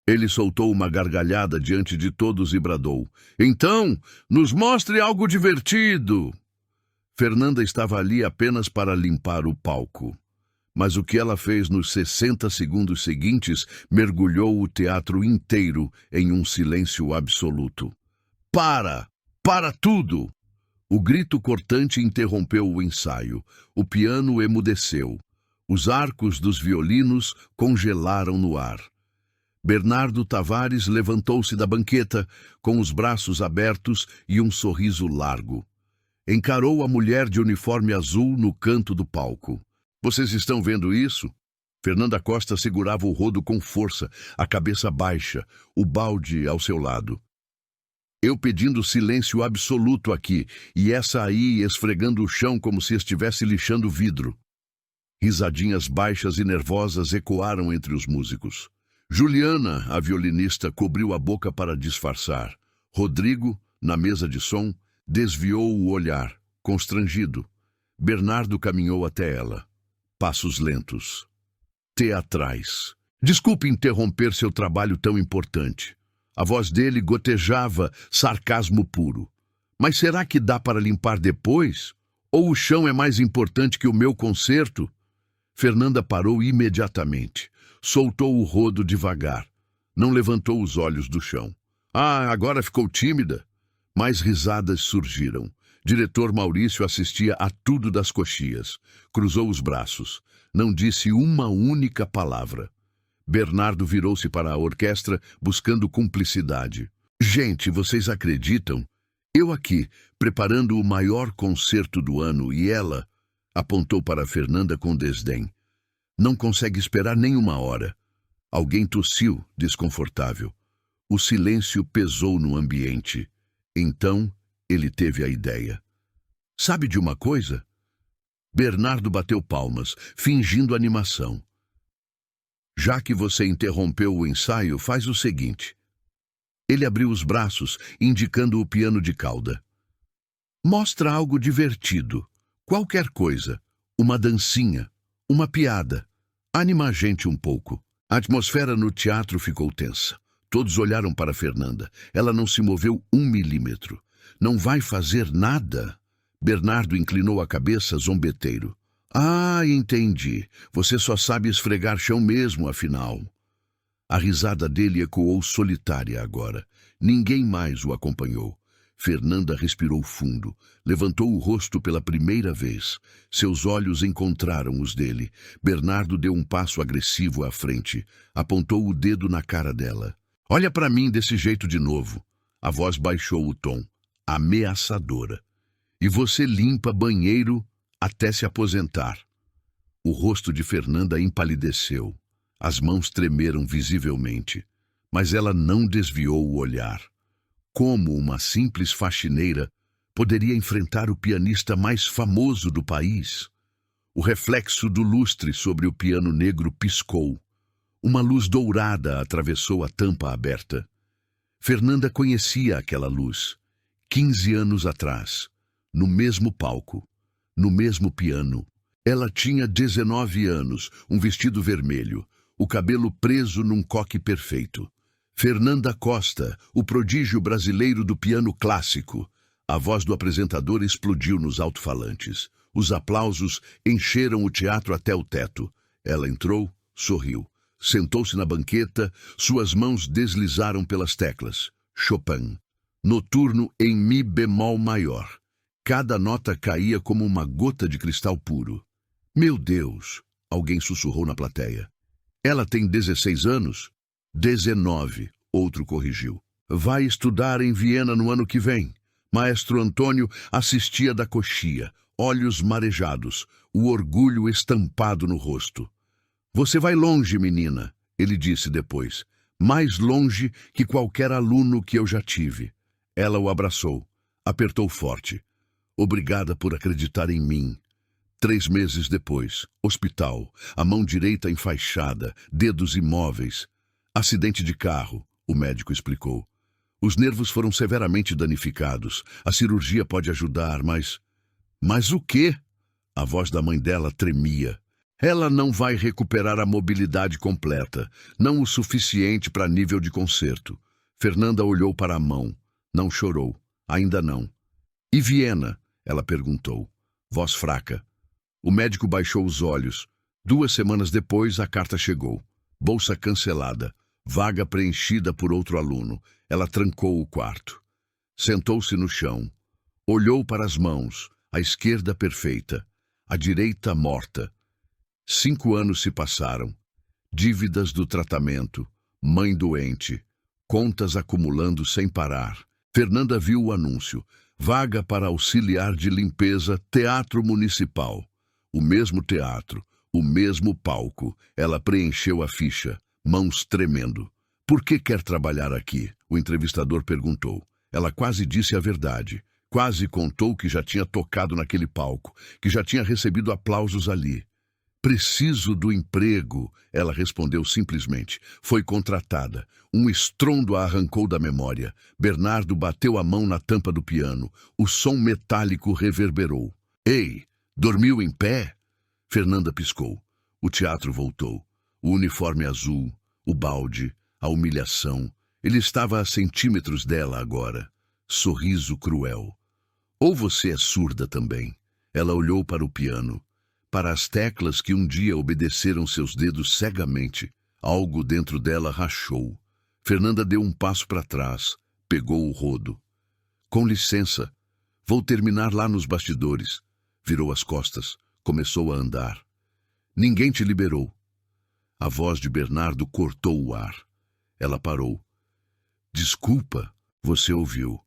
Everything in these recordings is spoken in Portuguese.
Ele soltou uma gargalhada diante de todos e bradou: "Então, nos mostre algo divertido!" Fernanda estava ali apenas para limpar o palco. Mas o que ela fez nos 60 segundos seguintes mergulhou o teatro inteiro em um silêncio absoluto. Para! Para tudo! O grito cortante interrompeu o ensaio. O piano emudeceu. Os arcos dos violinos congelaram no ar. Bernardo Tavares levantou-se da banqueta, com os braços abertos e um sorriso largo. Encarou a mulher de uniforme azul no canto do palco. "Vocês estão vendo isso?" Fernanda Costa segurava o rodo com força, a cabeça baixa, o balde ao seu lado. "Eu pedindo silêncio absoluto aqui, e essa aí esfregando o chão como se estivesse lixando vidro." Risadinhas baixas e nervosas ecoaram entre os músicos. Juliana, a violinista, cobriu a boca para disfarçar. Rodrigo, na mesa de som, desviou o olhar, constrangido. Bernardo caminhou até ela. Passos lentos. Teatrais. "Desculpe interromper seu trabalho tão importante." A voz dele gotejava sarcasmo puro. "Mas será que dá para limpar depois? Ou o chão é mais importante que o meu concerto?" Fernanda parou imediatamente. Soltou o rodo devagar. Não levantou os olhos do chão. "Ah, agora ficou tímida." Mais risadas surgiram. Diretor Maurício assistia a tudo das coxias. Cruzou os braços. Não disse uma única palavra. Bernardo virou-se para a orquestra, buscando cumplicidade. "Gente, vocês acreditam? Eu aqui, preparando o maior concerto do ano, e ela..." Apontou para Fernanda com desdém. "Não consegue esperar nem uma hora." Alguém tossiu, desconfortável. O silêncio pesou no ambiente. Então, ele teve a ideia. "Sabe de uma coisa?" Bernardo bateu palmas, fingindo animação. "Já que você interrompeu o ensaio, faz o seguinte." Ele abriu os braços, indicando o piano de cauda. "Mostra algo divertido. Qualquer coisa. Uma dancinha. Uma piada. Anima a gente um pouco." A atmosfera no teatro ficou tensa. Todos olharam para Fernanda. Ela não se moveu 1 milímetro. "Não vai fazer nada?" Bernardo inclinou a cabeça, zombeteiro. "Ah, entendi. Você só sabe esfregar chão mesmo, afinal." A risada dele ecoou solitária agora. Ninguém mais o acompanhou. Fernanda respirou fundo. Levantou o rosto pela primeira vez. Seus olhos encontraram os dele. Bernardo deu um passo agressivo à frente. Apontou o dedo na cara dela. "Olha para mim desse jeito de novo." A voz baixou o tom. Ameaçadora. "E você limpa banheiro até se aposentar." O rosto de Fernanda empalideceu. As mãos tremeram visivelmente. Mas ela não desviou o olhar. Como uma simples faxineira poderia enfrentar o pianista mais famoso do país? O reflexo do lustre sobre o piano negro piscou. Uma luz dourada atravessou a tampa aberta. Fernanda conhecia aquela luz. 15 anos atrás, no mesmo palco, no mesmo piano. Ela tinha 19 anos, um vestido vermelho, o cabelo preso num coque perfeito. Fernanda Costa, o prodígio brasileiro do piano clássico. A voz do apresentador explodiu nos alto-falantes. Os aplausos encheram o teatro até o teto. Ela entrou, sorriu. Sentou-se na banqueta, suas mãos deslizaram pelas teclas. Chopin. Noturno em mi bemol maior. Cada nota caía como uma gota de cristal puro. "Meu Deus!" Alguém sussurrou na plateia. "Ela tem 16 anos?" 19, outro corrigiu. "Vai estudar em Viena no ano que vem." Maestro Antônio assistia da coxia, olhos marejados, o orgulho estampado no rosto. "Você vai longe, menina," ele disse depois. "Mais longe que qualquer aluno que eu já tive." Ela o abraçou, apertou forte. "Obrigada por acreditar em mim." 3 meses depois, hospital, a mão direita enfaixada, dedos imóveis. "Acidente de carro," o médico explicou. "Os nervos foram severamente danificados. A cirurgia pode ajudar, mas..." "Mas o quê?" A voz da mãe dela tremia. Ela não vai recuperar a mobilidade completa, não o suficiente para nível de concerto. Fernanda olhou para a mão. Não chorou. Ainda não. E Viena? Ela perguntou. Voz fraca. O médico baixou os olhos. 2 semanas depois, a carta chegou. Bolsa cancelada. Vaga preenchida por outro aluno. Ela trancou o quarto. Sentou-se no chão. Olhou para as mãos. A esquerda perfeita. A direita morta. 5 anos se passaram. Dívidas do tratamento. Mãe doente. Contas acumulando sem parar. Fernanda viu o anúncio. Vaga para auxiliar de limpeza, Teatro Municipal. O mesmo teatro, o mesmo palco. Ela preencheu a ficha, mãos tremendo. Por que quer trabalhar aqui? O entrevistador perguntou. Ela quase disse a verdade. Quase contou que já tinha tocado naquele palco, que já tinha recebido aplausos ali. Preciso do emprego, ela respondeu simplesmente. Foi contratada. Um estrondo a arrancou da memória. Bernardo bateu a mão na tampa do piano. O som metálico reverberou. Ei, dormiu em pé? Fernanda piscou. O teatro voltou. O uniforme azul, o balde, a humilhação. Ele estava a centímetros dela agora. Sorriso cruel. Ou você é surda também? Ela olhou para o piano. Para as teclas que um dia obedeceram seus dedos cegamente. Algo dentro dela rachou. Fernanda deu um passo para trás, pegou o rodo. Com licença, vou terminar lá nos bastidores. Virou as costas, começou a andar. Ninguém te liberou. A voz de Bernardo cortou o ar. Ela parou. Desculpa, você ouviu.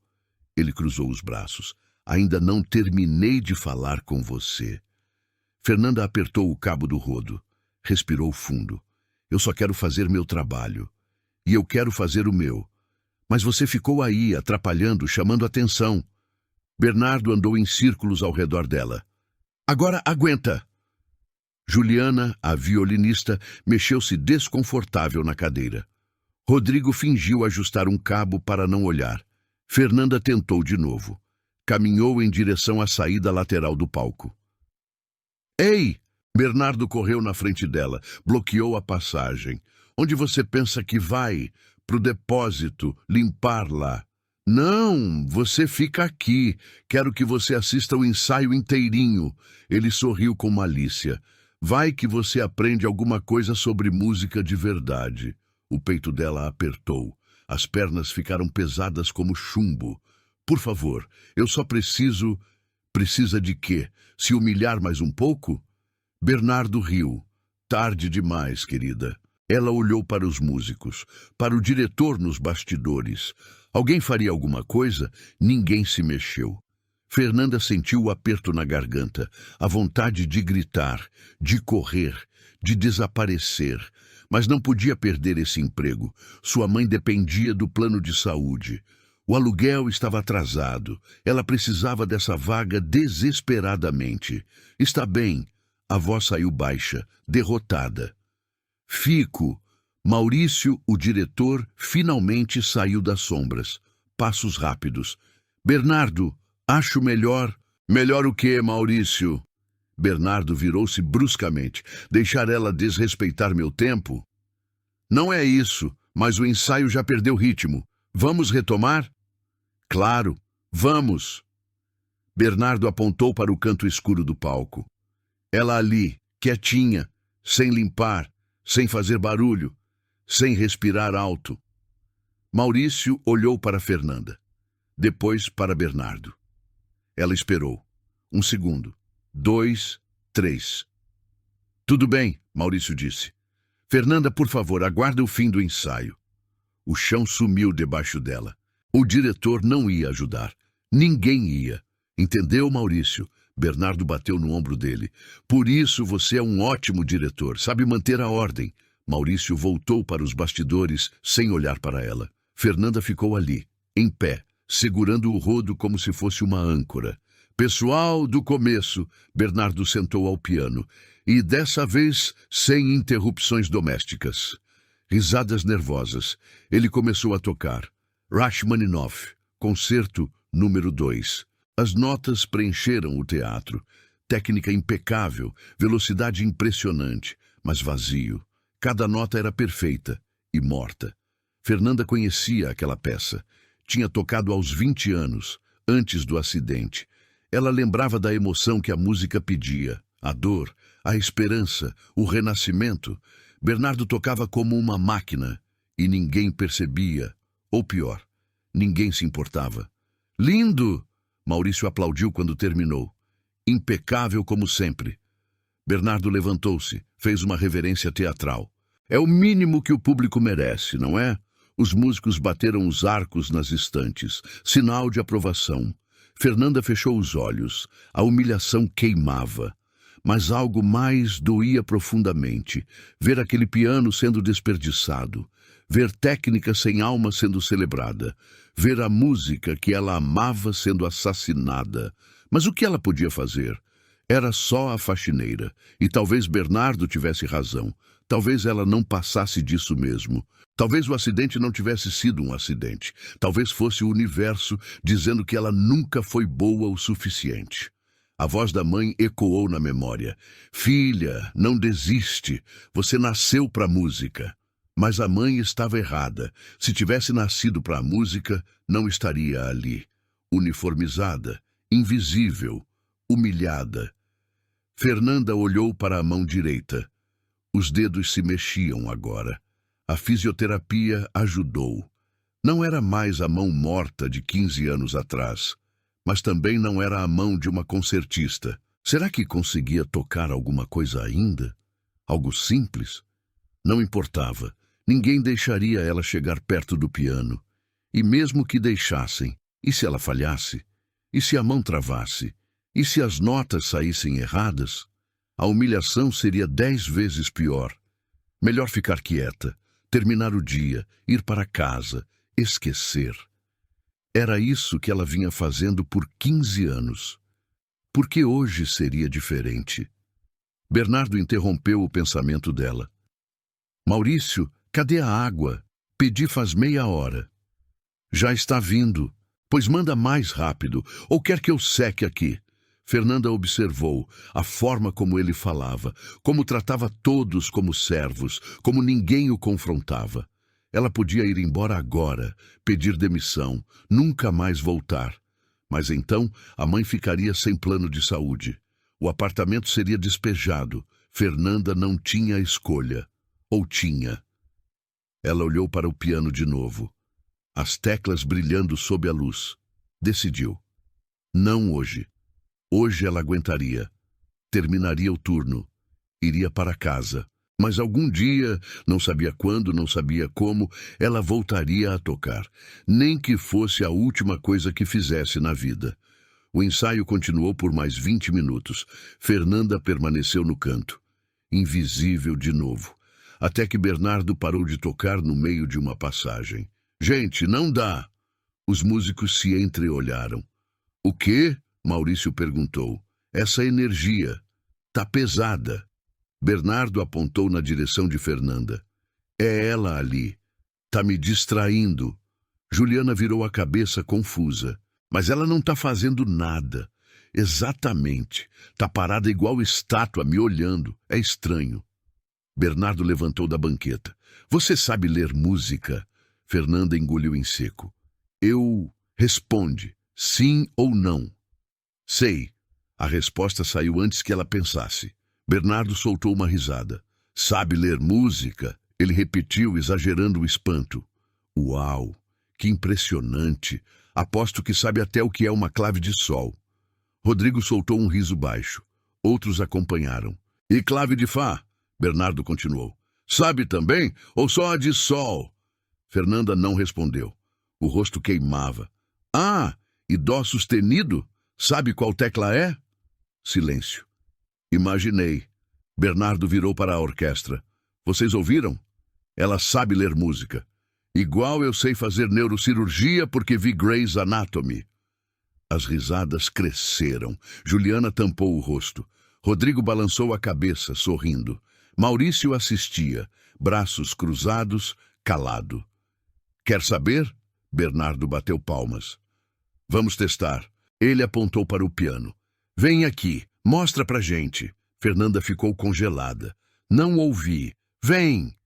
Ele cruzou os braços. Ainda não terminei de falar com você. Fernanda apertou o cabo do rodo. Respirou fundo. Eu só quero fazer meu trabalho. E eu quero fazer o meu. Mas você ficou aí, atrapalhando, chamando atenção. Bernardo andou em círculos ao redor dela. Agora aguenta! Juliana, a violinista, mexeu-se desconfortável na cadeira. Rodrigo fingiu ajustar um cabo para não olhar. Fernanda tentou de novo. Caminhou em direção à saída lateral do palco. Ei! Bernardo correu na frente dela, bloqueou a passagem. Onde você pensa que vai? Pro depósito, limpar lá. Não, você fica aqui. Quero que você assista o ensaio inteirinho. Ele sorriu com malícia. Vai que você aprende alguma coisa sobre música de verdade. O peito dela apertou. As pernas ficaram pesadas como chumbo. Por favor, eu só preciso... Precisa de quê? Se humilhar mais um pouco? Bernardo riu. Tarde demais, querida. Ela olhou para os músicos, para o diretor nos bastidores. Alguém faria alguma coisa? Ninguém se mexeu. Fernanda sentiu o aperto na garganta, a vontade de gritar, de correr, de desaparecer. Mas não podia perder esse emprego. Sua mãe dependia do plano de saúde. O aluguel estava atrasado. Ela precisava dessa vaga desesperadamente. Está bem. A voz saiu baixa, derrotada. Fico. Maurício, o diretor, finalmente saiu das sombras. Passos rápidos. Bernardo, acho melhor... Melhor o quê, Maurício? Bernardo virou-se bruscamente. Deixar ela desrespeitar meu tempo? Não é isso, mas o ensaio já perdeu ritmo. Vamos retomar? Claro, vamos. Bernardo apontou para o canto escuro do palco. Ela ali, quietinha, sem limpar, sem fazer barulho, sem respirar alto. Maurício olhou para Fernanda, depois para Bernardo. Ela esperou. 1 segundo. 2, 3. Tudo bem, Maurício disse. Fernanda, por favor, aguarde o fim do ensaio. O chão sumiu debaixo dela. O diretor não ia ajudar. Ninguém ia. Entendeu, Maurício? Bernardo bateu no ombro dele. Por isso você é um ótimo diretor. Sabe manter a ordem. Maurício voltou para os bastidores sem olhar para ela. Fernanda ficou ali, em pé, segurando o rodo como se fosse uma âncora. Pessoal, do começo, Bernardo sentou ao piano. E dessa vez, sem interrupções domésticas. Risadas nervosas. Ele começou a tocar. Rachmaninoff, concerto número 2. As notas preencheram o teatro. técnica impecável, velocidade impressionante, mas vazio. Cada nota era perfeita e morta. Fernanda conhecia aquela peça. Tinha tocado aos 20 anos, antes do acidente. Ela lembrava da emoção que a música pedia, a dor, a esperança, o renascimento. Bernardo tocava como uma máquina e ninguém percebia, ou pior, ninguém se importava. Lindo! Maurício aplaudiu quando terminou. Impecável como sempre. Bernardo levantou-se, fez uma reverência teatral. É o mínimo que o público merece, não é? Os músicos bateram os arcos nas estantes, sinal de aprovação. Fernanda fechou os olhos. A humilhação queimava. Mas algo mais doía profundamente. Ver aquele piano sendo desperdiçado. Ver técnica sem alma sendo celebrada. Ver a música que ela amava sendo assassinada. Mas o que ela podia fazer? Era só a faxineira. E talvez Bernardo tivesse razão. Talvez ela não passasse disso mesmo. Talvez o acidente não tivesse sido um acidente. Talvez fosse o universo dizendo que ela nunca foi boa o suficiente. A voz da mãe ecoou na memória. Filha, não desiste. Você nasceu para a música. Mas a mãe estava errada. Se tivesse nascido para a música, não estaria ali. Uniformizada, invisível, humilhada. Fernanda olhou para a mão direita. Os dedos se mexiam agora. A fisioterapia ajudou. Não era mais a mão morta de 15 anos atrás, mas também não era a mão de uma concertista. Será que conseguia tocar alguma coisa ainda? Algo simples? Não importava. Ninguém deixaria ela chegar perto do piano. E mesmo que deixassem, e se ela falhasse? E se a mão travasse? E se as notas saíssem erradas? A humilhação seria 10 vezes pior. Melhor ficar quieta, terminar o dia, ir para casa, esquecer. Era isso que ela vinha fazendo por 15 anos. Por que hoje seria diferente? Bernardo interrompeu o pensamento dela. Maurício, cadê a água? Pedi faz meia hora. Já está vindo. Pois manda mais rápido, ou quer que eu seque aqui? Fernanda observou a forma como ele falava, como tratava todos como servos, como ninguém o confrontava. Ela podia ir embora agora, pedir demissão, nunca mais voltar. Mas então a mãe ficaria sem plano de saúde. O apartamento seria despejado. Fernanda não tinha escolha. Ou tinha? Ela olhou para o piano de novo. As teclas brilhando sob a luz. Decidiu. Não hoje. Hoje ela aguentaria. Terminaria o turno. Iria para casa. Mas algum dia, não sabia quando, não sabia como, ela voltaria a tocar. Nem que fosse a última coisa que fizesse na vida. O ensaio continuou por mais 20 minutos. Fernanda permaneceu no canto. Invisível de novo. Até que Bernardo parou de tocar no meio de uma passagem. Gente, não dá! Os músicos se entreolharam. O quê? Maurício perguntou. Essa energia. Tá pesada. Bernardo apontou na direção de Fernanda. É ela ali. Tá me distraindo. Juliana virou a cabeça confusa. Mas ela não tá fazendo nada. Exatamente. Tá parada igual estátua me olhando. É estranho. Bernardo levantou da banqueta. Você sabe ler música? Fernanda engoliu em seco. Responde. Sim ou não? Sei. A resposta saiu antes que ela pensasse. Bernardo soltou uma risada. Sabe ler música? Ele repetiu, exagerando o espanto. Uau! Que impressionante! Aposto que sabe até o que é uma clave de sol. Rodrigo soltou um riso baixo. Outros acompanharam. E clave de fá? Bernardo continuou. Sabe também? Ou só a de sol? Fernanda não respondeu. O rosto queimava. Ah, e dó sustenido? Sabe qual tecla é? Silêncio. Imaginei. Bernardo virou para a orquestra. Vocês ouviram? Ela sabe ler música. Igual eu sei fazer neurocirurgia porque vi Grey's Anatomy. As risadas cresceram. Juliana tampou o rosto. Rodrigo balançou a cabeça, sorrindo. Maurício assistia, braços cruzados, calado. Quer saber? Bernardo bateu palmas. Vamos testar. Ele apontou para o piano. Vem aqui, Mostra pra gente. Fernanda ficou congelada. Não ouvi. Vem!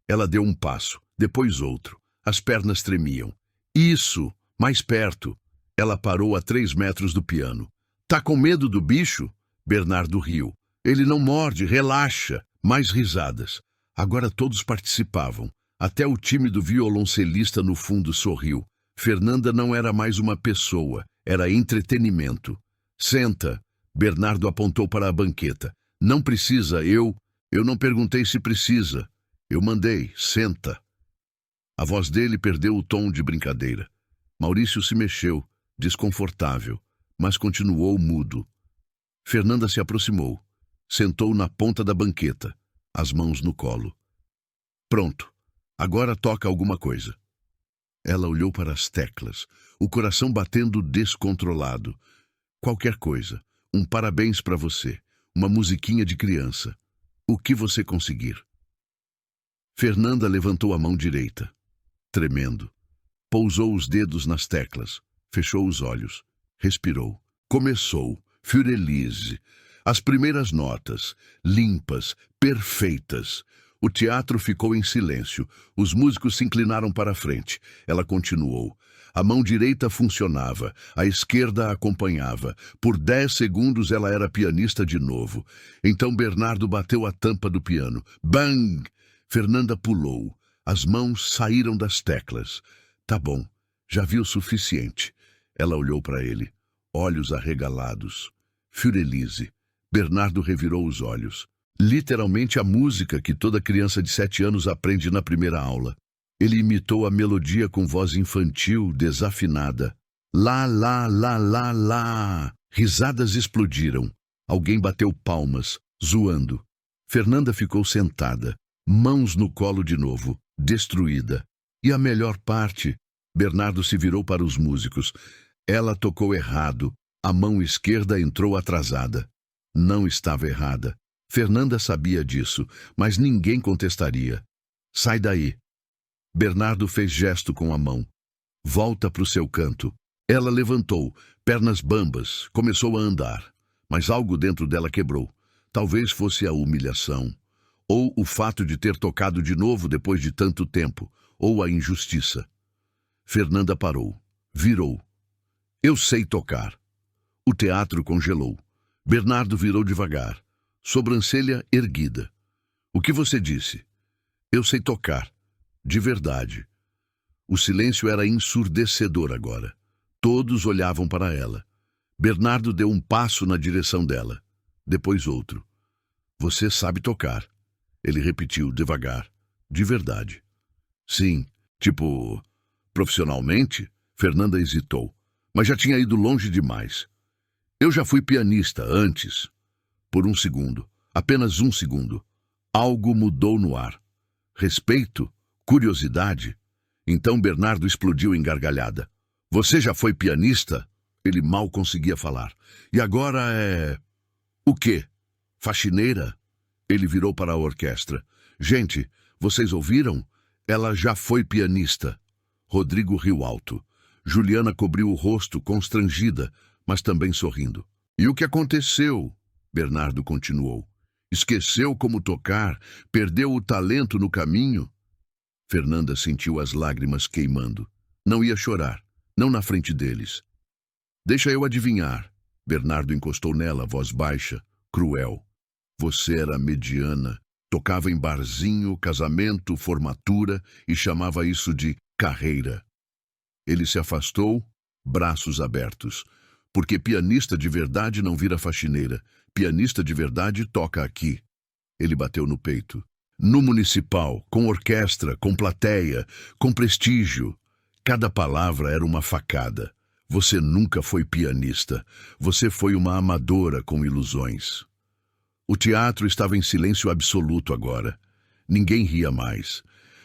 Ela deu um passo, depois outro. As pernas tremiam. Isso! Mais perto. Ela parou a 3 metros do piano. Tá com medo do bicho? Bernardo riu. Ele não morde, relaxa. Mais risadas. Agora todos participavam. Até o tímido violoncelista no fundo sorriu. Fernanda não era mais uma pessoa, era entretenimento. Senta. Bernardo apontou para a banqueta. Não precisa, eu não perguntei se precisa. Eu mandei, senta. A voz dele perdeu o tom de brincadeira. Maurício se mexeu, desconfortável, mas continuou mudo. Fernanda se aproximou. Sentou na ponta da banqueta, as mãos no colo. Pronto, agora toca alguma coisa. Ela olhou para as teclas, o coração batendo descontrolado. Qualquer coisa, um parabéns para você, uma musiquinha de criança. O que você conseguir. Fernanda levantou a mão direita, tremendo. Pousou os dedos nas teclas, fechou os olhos, respirou. Começou, Fiorelise. As primeiras notas, limpas, perfeitas. O teatro ficou em silêncio. Os músicos se inclinaram para a frente. Ela continuou. A mão direita funcionava, a esquerda a acompanhava. Por 10 segundos ela era pianista de novo. Então Bernardo bateu a tampa do piano. Bang! Fernanda pulou. As mãos saíram das teclas. Tá bom, já vi o suficiente. Ela olhou para ele, olhos arregalados. Fiorelise. Bernardo revirou os olhos. Literalmente a música que toda criança de 7 anos aprende na primeira aula. Ele imitou a melodia com voz infantil, desafinada. Lá, lá, lá, lá, lá. Risadas explodiram. Alguém bateu palmas, zoando. Fernanda ficou sentada, mãos no colo de novo, destruída. E a melhor parte? Bernardo se virou para os músicos. Ela tocou errado. A mão esquerda entrou atrasada. Não estava errada. Fernanda sabia disso, mas ninguém contestaria. Sai daí. Bernardo fez gesto com a mão. Volta para o seu canto. Ela levantou, pernas bambas, começou a andar. Mas algo dentro dela quebrou. Talvez fosse a humilhação. Ou o fato de ter tocado de novo depois de tanto tempo. Ou a injustiça. Fernanda parou. Virou. Eu sei tocar. O teatro congelou. Bernardo virou devagar. Sobrancelha erguida. O que você disse? Eu sei tocar. De verdade. O silêncio era ensurdecedor agora. Todos olhavam para ela. Bernardo deu um passo na direção dela. Depois outro. Você sabe tocar. Ele repetiu devagar. De verdade. Sim. Tipo, profissionalmente? Fernanda hesitou. Mas já tinha ido longe demais. Eu já fui pianista antes. Por um segundo. Apenas um segundo. Algo mudou no ar. Respeito? Curiosidade? Então Bernardo explodiu em gargalhada. Você já foi pianista? Ele mal conseguia falar. E agora é... O quê? Faxineira? Ele virou para a orquestra. Gente, vocês ouviram? Ela já foi pianista. Rodrigo riu alto. Juliana cobriu o rosto, constrangida, mas também sorrindo. E o que aconteceu? Bernardo continuou. Esqueceu como tocar? Perdeu o talento no caminho? Fernanda sentiu as lágrimas queimando. Não ia chorar, não na frente deles. Deixa eu adivinhar. Bernardo encostou nela, voz baixa, cruel. Você era mediana, tocava em barzinho, casamento, formatura e chamava isso de carreira. Ele se afastou, braços abertos. Porque pianista de verdade não vira faxineira. Pianista de verdade toca aqui. Ele bateu no peito. No municipal, com orquestra, com plateia, com prestígio. Cada palavra era uma facada. Você nunca foi pianista. Você foi uma amadora com ilusões. O teatro estava em silêncio absoluto agora. Ninguém ria mais.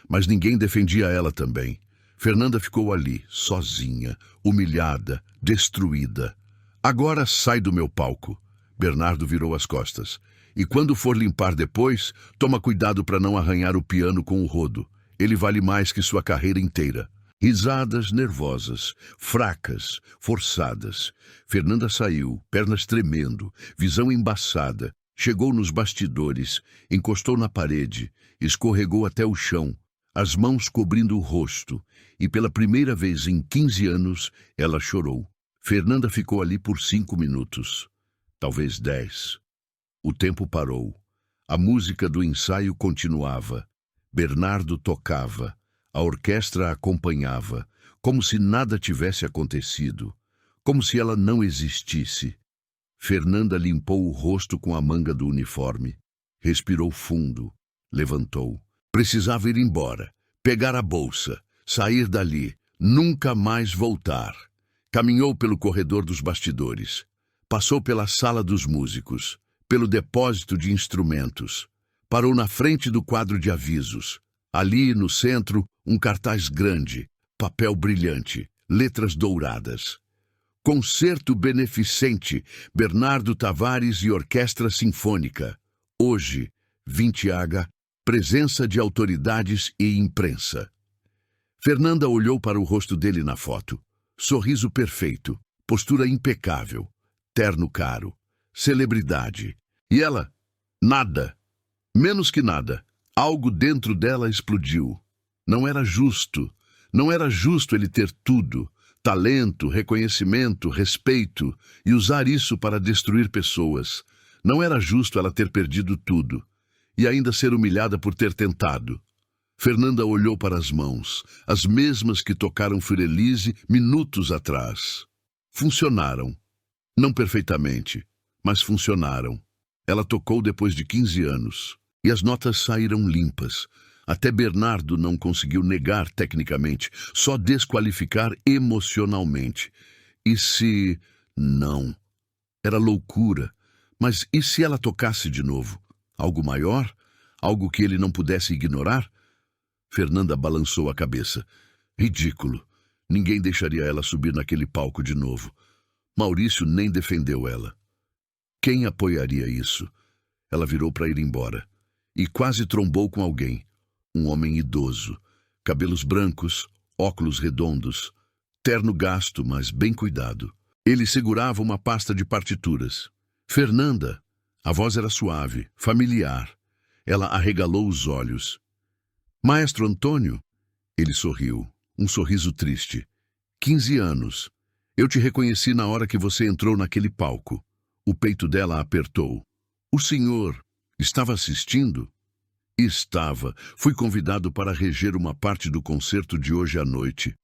Mas ninguém defendia ela também. Fernanda ficou ali, sozinha, humilhada, destruída. Agora sai do meu palco. Bernardo virou as costas. E quando for limpar depois, toma cuidado para não arranhar o piano com o rodo. Ele vale mais que sua carreira inteira. Risadas nervosas, fracas, forçadas. Fernanda saiu, pernas tremendo, visão embaçada. Chegou nos bastidores, encostou na parede, escorregou até o chão, as mãos cobrindo o rosto, e pela primeira vez em 15 anos, ela chorou. Fernanda ficou ali por 5 minutos, talvez 10. O tempo parou. A música do ensaio continuava. Bernardo tocava. A orquestra a acompanhava, como se nada tivesse acontecido, como se ela não existisse. Fernanda limpou o rosto com a manga do uniforme. Respirou fundo. Levantou. Precisava ir embora, pegar a bolsa, sair dali, nunca mais voltar. Caminhou pelo corredor dos bastidores. Passou pela sala dos músicos, pelo depósito de instrumentos. Parou na frente do quadro de avisos. Ali, no centro, um cartaz grande, papel brilhante, letras douradas. Concerto Beneficente, Bernardo Tavares e Orquestra Sinfônica. Hoje, 20h, presença de autoridades e imprensa. Fernanda olhou para o rosto dele na foto. Sorriso perfeito, postura impecável, terno caro, celebridade. E ela? Nada. Menos que nada. Algo dentro dela explodiu. Não era justo. Não era justo ele ter tudo. Talento, reconhecimento, respeito, e usar isso para destruir pessoas. Não era justo ela ter perdido tudo. E ainda ser humilhada por ter tentado. Fernanda olhou para as mãos, as mesmas que tocaram Fiordilise minutos atrás. Funcionaram. Não perfeitamente, mas funcionaram. Ela tocou depois de 15 anos. E as notas saíram limpas. Até Bernardo não conseguiu negar tecnicamente, só desqualificar emocionalmente. E se... não. Era loucura. Mas e se ela tocasse de novo? Algo maior? Algo que ele não pudesse ignorar? Fernanda balançou a cabeça. Ridículo. Ninguém deixaria ela subir naquele palco de novo. Maurício nem defendeu ela. Quem apoiaria isso? Ela virou para ir embora. E quase trombou com alguém. Um homem idoso. Cabelos brancos, óculos redondos. Terno gasto, mas bem cuidado. Ele segurava uma pasta de partituras. Fernanda. A voz era suave, familiar. Ela arregalou os olhos. Maestro Antônio? Ele sorriu. Um sorriso triste. 15 anos. Eu te reconheci na hora que você entrou naquele palco. O peito dela apertou. O senhor estava assistindo? Estava. Fui convidado para reger uma parte do concerto de hoje à noite.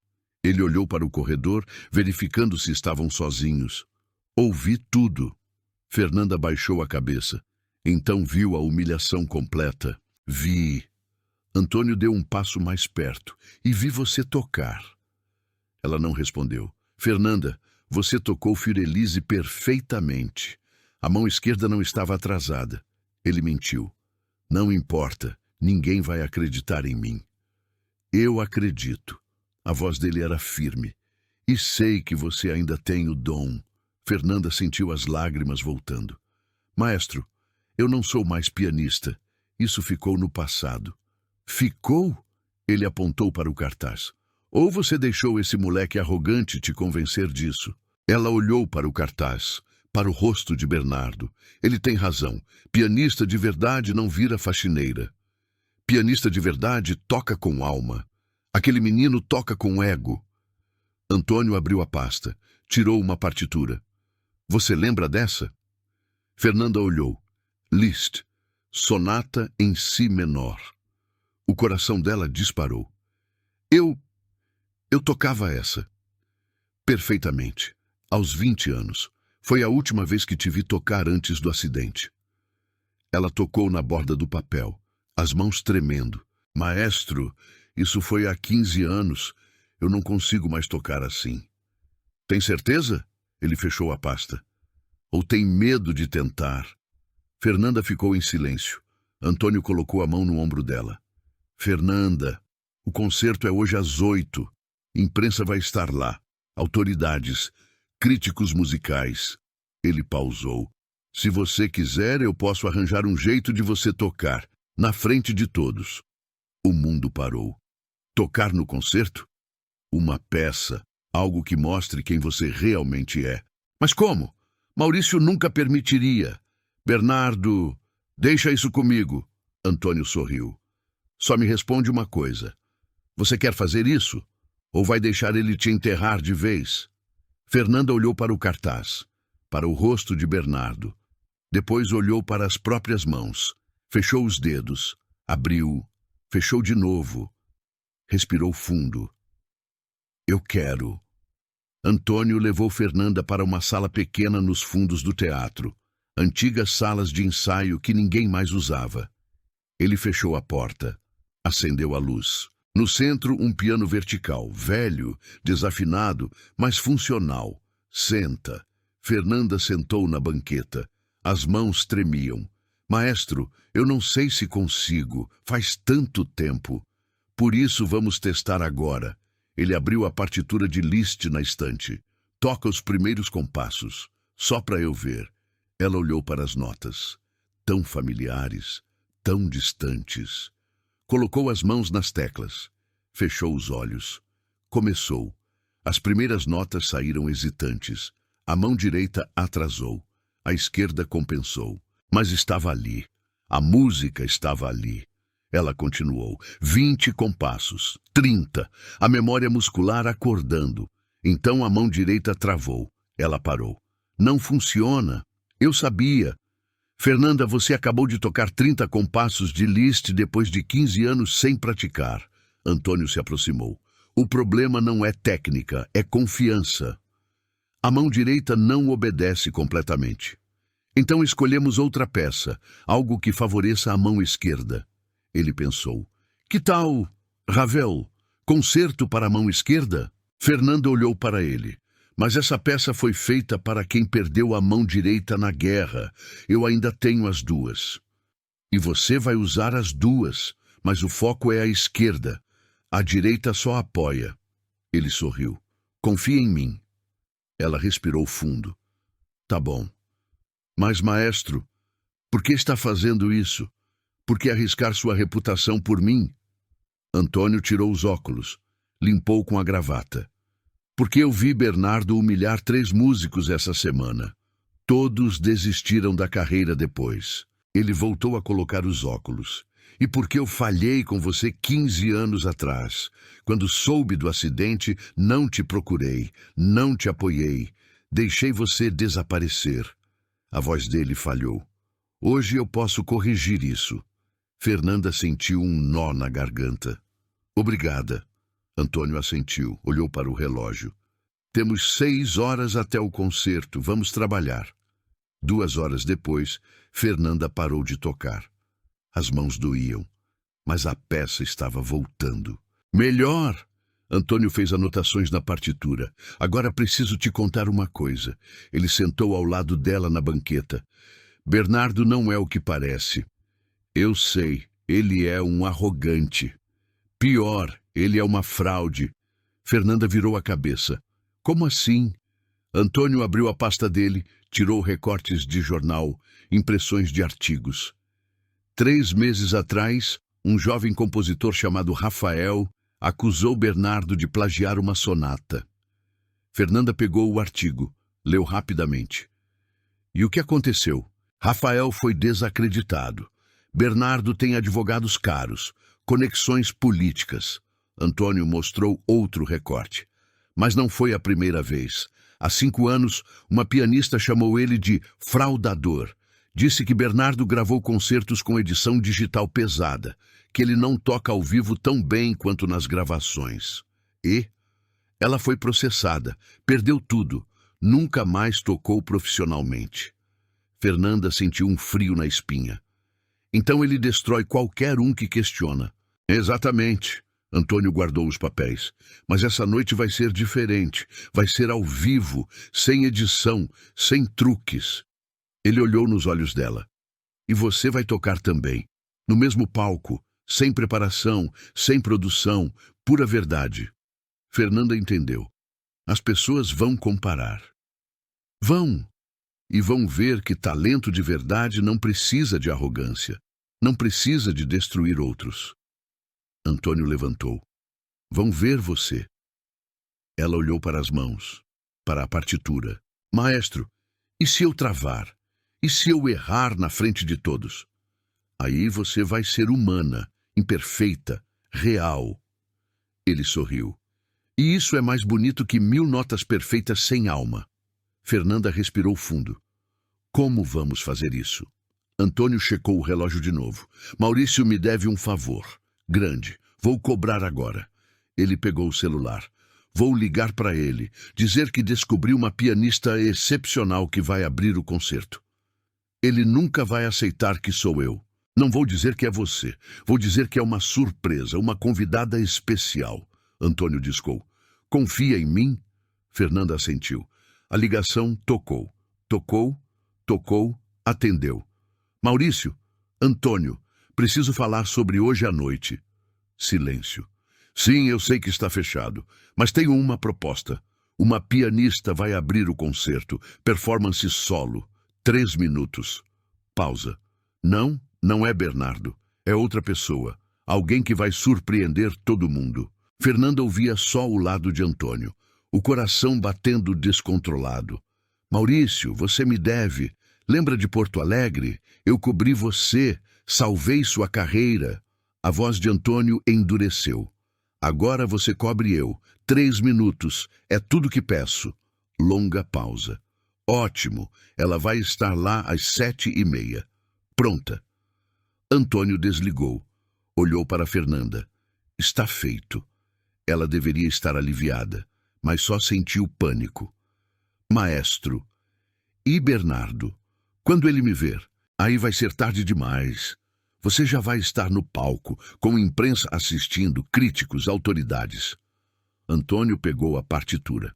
Ele olhou para o corredor, verificando se estavam sozinhos. Ouvi tudo. Fernanda baixou a cabeça. Então viu a humilhação completa. Vi. Antônio deu um passo mais perto. E vi você tocar. Ela não respondeu. Fernanda, você tocou Fiordilise perfeitamente. A mão esquerda não estava atrasada. Ele mentiu. Não importa. Ninguém vai acreditar em mim. Eu acredito. A voz dele era firme. E sei que você ainda tem o dom. Fernanda sentiu as lágrimas voltando. Maestro, eu não sou mais pianista. Isso ficou no passado. Ficou? Ele apontou para o cartaz. Ou você deixou esse moleque arrogante te convencer disso? Ela olhou para o cartaz, para o rosto de Bernardo. Ele tem razão. Pianista de verdade não vira faxineira. Pianista de verdade toca com alma. Aquele menino toca com ego. Antônio abriu a pasta, tirou uma partitura. Você lembra dessa? Fernanda olhou. Liszt, sonata em si menor. O coração dela disparou. Eu tocava essa. Perfeitamente. Aos 20 anos. Foi a última vez que te vi tocar antes do acidente. Ela tocou na borda do papel, as mãos tremendo. Maestro, isso foi há 15 anos. Eu não consigo mais tocar assim. Tem certeza? Ele fechou a pasta. Ou tem medo de tentar? Fernanda ficou em silêncio. Antônio colocou a mão no ombro dela. Fernanda, o concerto é hoje às 8. Imprensa vai estar lá. Autoridades, críticos musicais. Ele pausou. Se você quiser, eu posso arranjar um jeito de você tocar, na frente de todos. O mundo parou. Tocar no concerto? Uma peça, algo que mostre quem você realmente é. Mas como? Maurício nunca permitiria. Bernardo, deixa isso comigo. Antônio sorriu. Só me responde uma coisa. Você quer fazer isso? Ou vai deixar ele te enterrar de vez? Fernanda olhou para o cartaz, para o rosto de Bernardo. Depois olhou para as próprias mãos. Fechou os dedos. Abriu. Fechou de novo. Respirou fundo. Eu quero. Antônio levou Fernanda para uma sala pequena nos fundos do teatro. Antigas salas de ensaio que ninguém mais usava. Ele fechou a porta. Acendeu a luz. No centro, um piano vertical, velho, desafinado, mas funcional. Senta. Fernanda sentou na banqueta. As mãos tremiam. Maestro, eu não sei se consigo. Faz tanto tempo. Por isso vamos testar agora. Ele abriu a partitura de Liszt na estante. Toca os primeiros compassos. Só para eu ver. Ela olhou para as notas. Tão familiares, tão distantes. Colocou as mãos nas teclas. Fechou os olhos. Começou. As primeiras notas saíram hesitantes. A mão direita atrasou. A esquerda compensou. Mas estava ali. A música estava ali. Ela continuou. 20 compassos. 30. A memória muscular acordando. Então a mão direita travou. Ela parou. Não funciona. Eu sabia. Fernanda, você acabou de tocar 30 compassos de Liszt depois de 15 anos sem praticar. Antônio se aproximou. O problema não é técnica, é confiança. A mão direita não obedece completamente. Então escolhemos outra peça, algo que favoreça a mão esquerda. Ele pensou. Que tal, Ravel, concerto para a mão esquerda? Fernanda olhou para ele. Mas essa peça foi feita para quem perdeu a mão direita na guerra. Eu ainda tenho as duas. E você vai usar as duas, mas o foco é a esquerda. A direita só apoia. Ele sorriu. Confia em mim. Ela respirou fundo. Tá bom. Mas, maestro, por que está fazendo isso? Por que arriscar sua reputação por mim? Antônio tirou os óculos. Limpou com a gravata. Porque eu vi Bernardo humilhar 3 músicos essa semana. Todos desistiram da carreira depois. Ele voltou a colocar os óculos. E porque eu falhei com você 15 anos atrás. Quando soube do acidente, não te procurei, não te apoiei. Deixei você desaparecer. A voz dele falhou. Hoje eu posso corrigir isso. Fernanda sentiu um nó na garganta. Obrigada. Antônio assentiu, olhou para o relógio. Temos 6 horas até o concerto, vamos trabalhar. 2 horas depois, Fernanda parou de tocar. As mãos doíam, mas a peça estava voltando. Melhor! Antônio fez anotações na partitura. Agora preciso te contar uma coisa. Ele sentou ao lado dela na banqueta. Bernardo não é o que parece. Eu sei, ele é um arrogante. Pior, ele é uma fraude. Fernanda virou a cabeça. Como assim? Antônio abriu a pasta dele, tirou recortes de jornal, impressões de artigos. 3 meses atrás, um jovem compositor chamado Rafael acusou Bernardo de plagiar uma sonata. Fernanda pegou o artigo, leu rapidamente. E o que aconteceu? Rafael foi desacreditado. Bernardo tem advogados caros, conexões políticas. Antônio mostrou outro recorte. Mas não foi a primeira vez. Há 5 anos, uma pianista chamou ele de fraudador. Disse que Bernardo gravou concertos com edição digital pesada, que ele não toca ao vivo tão bem quanto nas gravações. E ela foi processada, perdeu tudo, nunca mais tocou profissionalmente. Fernanda sentiu um frio na espinha. Então ele destrói qualquer um que questiona. Exatamente. Antônio guardou os papéis. Mas essa noite vai ser diferente. Vai ser ao vivo, sem edição, sem truques. Ele olhou nos olhos dela. E você vai tocar também. No mesmo palco, sem preparação, sem produção, pura verdade. Fernanda entendeu. As pessoas vão comparar. Vão. E vão ver que talento de verdade não precisa de arrogância. Não precisa de destruir outros. Antônio levantou. Vão ver você. Ela olhou para as mãos, para a partitura. Maestro, e se eu travar? E se eu errar na frente de todos? Aí você vai ser humana, imperfeita, real. Ele sorriu. E isso é mais bonito que 1000 notas perfeitas sem alma. Fernanda respirou fundo. Como vamos fazer isso? Antônio checou o relógio de novo. Maurício me deve um favor. Grande. Vou cobrar agora. Ele pegou o celular. Vou ligar para ele, dizer que descobri uma pianista excepcional que vai abrir o concerto. Ele nunca vai aceitar que sou eu. Não vou dizer que é você. Vou dizer que é uma surpresa, uma convidada especial. Antônio discou. Confia em mim? Fernanda assentiu. A ligação tocou. Tocou, atendeu. Maurício, Antônio, preciso falar sobre hoje à noite. Silêncio. Sim, eu sei que está fechado, mas tenho uma proposta. Uma pianista vai abrir o concerto, performance solo, 3 minutos. Pausa. Não é Bernardo. É outra pessoa. Alguém que vai surpreender todo mundo. Fernanda ouvia só o lado de Antônio, o coração batendo descontrolado. Maurício, você me deve. Lembra de Porto Alegre? Eu cobri você, salvei sua carreira. A voz de Antônio endureceu. Agora você cobre eu. 3 minutos. É tudo que peço. Longa pausa. Ótimo. Ela vai estar lá às 7h30. Pronta. Antônio desligou. Olhou para Fernanda. Está feito. Ela deveria estar aliviada, mas só sentiu pânico. Maestro. E Bernardo? Quando ele me ver? Aí vai ser tarde demais. Você já vai estar no palco, com imprensa assistindo, críticos, autoridades. Antônio pegou a partitura.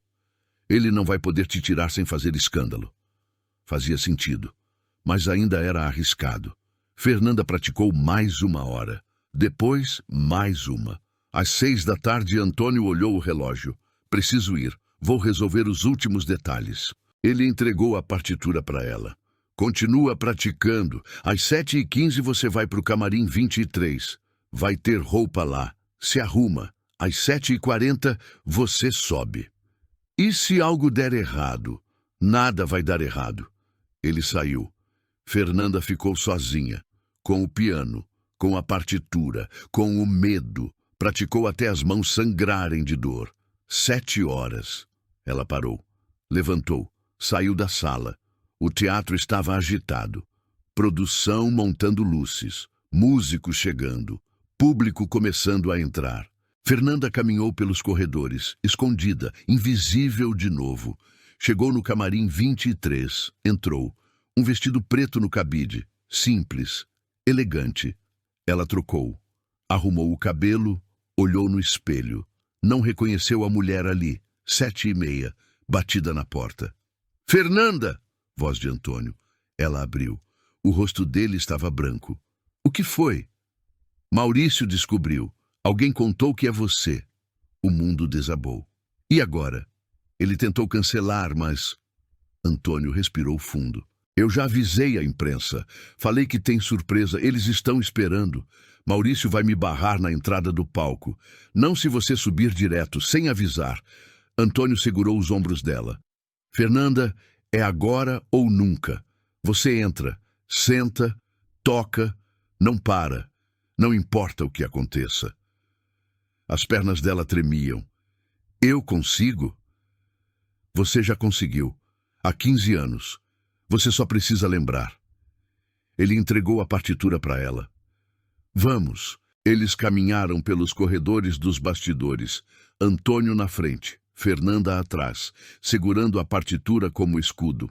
Ele não vai poder te tirar sem fazer escândalo. Fazia sentido, mas ainda era arriscado. Fernanda praticou mais 1 hora. Depois, mais uma. Às 6h, Antônio olhou o relógio. Preciso ir. Vou resolver os últimos detalhes. Ele entregou a partitura para ela. Continua praticando. Às 7h15 você vai para o camarim 23. Vai ter roupa lá. Se arruma. Às 7h40 você sobe. E se algo der errado? Nada vai dar errado. Ele saiu. Fernanda ficou sozinha, com o piano, com a partitura, com o medo. Praticou até as mãos sangrarem de dor. 7 horas. Ela parou. Levantou. Saiu da sala. O teatro estava agitado. Produção montando luzes. Músicos chegando. Público começando a entrar. Fernanda caminhou pelos corredores, escondida, invisível de novo. Chegou no camarim 23. Entrou. Um vestido preto no cabide. Simples. Elegante. Ela trocou. Arrumou o cabelo. Olhou no espelho. Não reconheceu a mulher ali. 7h30. Batida na porta. Fernanda! Voz de Antônio. Ela abriu. O rosto dele estava branco. O que foi? Maurício descobriu. Alguém contou que é você. O mundo desabou. E agora? Ele tentou cancelar, mas... Antônio respirou fundo. Eu já avisei a imprensa. Falei que tem surpresa. Eles estão esperando. Maurício vai me barrar na entrada do palco. Não se você subir direto, sem avisar. Antônio segurou os ombros dela. Fernanda, é agora ou nunca. Você entra, senta, toca, não para. Não importa o que aconteça. As pernas dela tremiam. Eu consigo? Você já conseguiu. Há 15 anos. Você só precisa lembrar. Ele entregou a partitura para ela. Vamos. Eles caminharam pelos corredores dos bastidores. Antônio na frente, Fernanda atrás, segurando a partitura como escudo.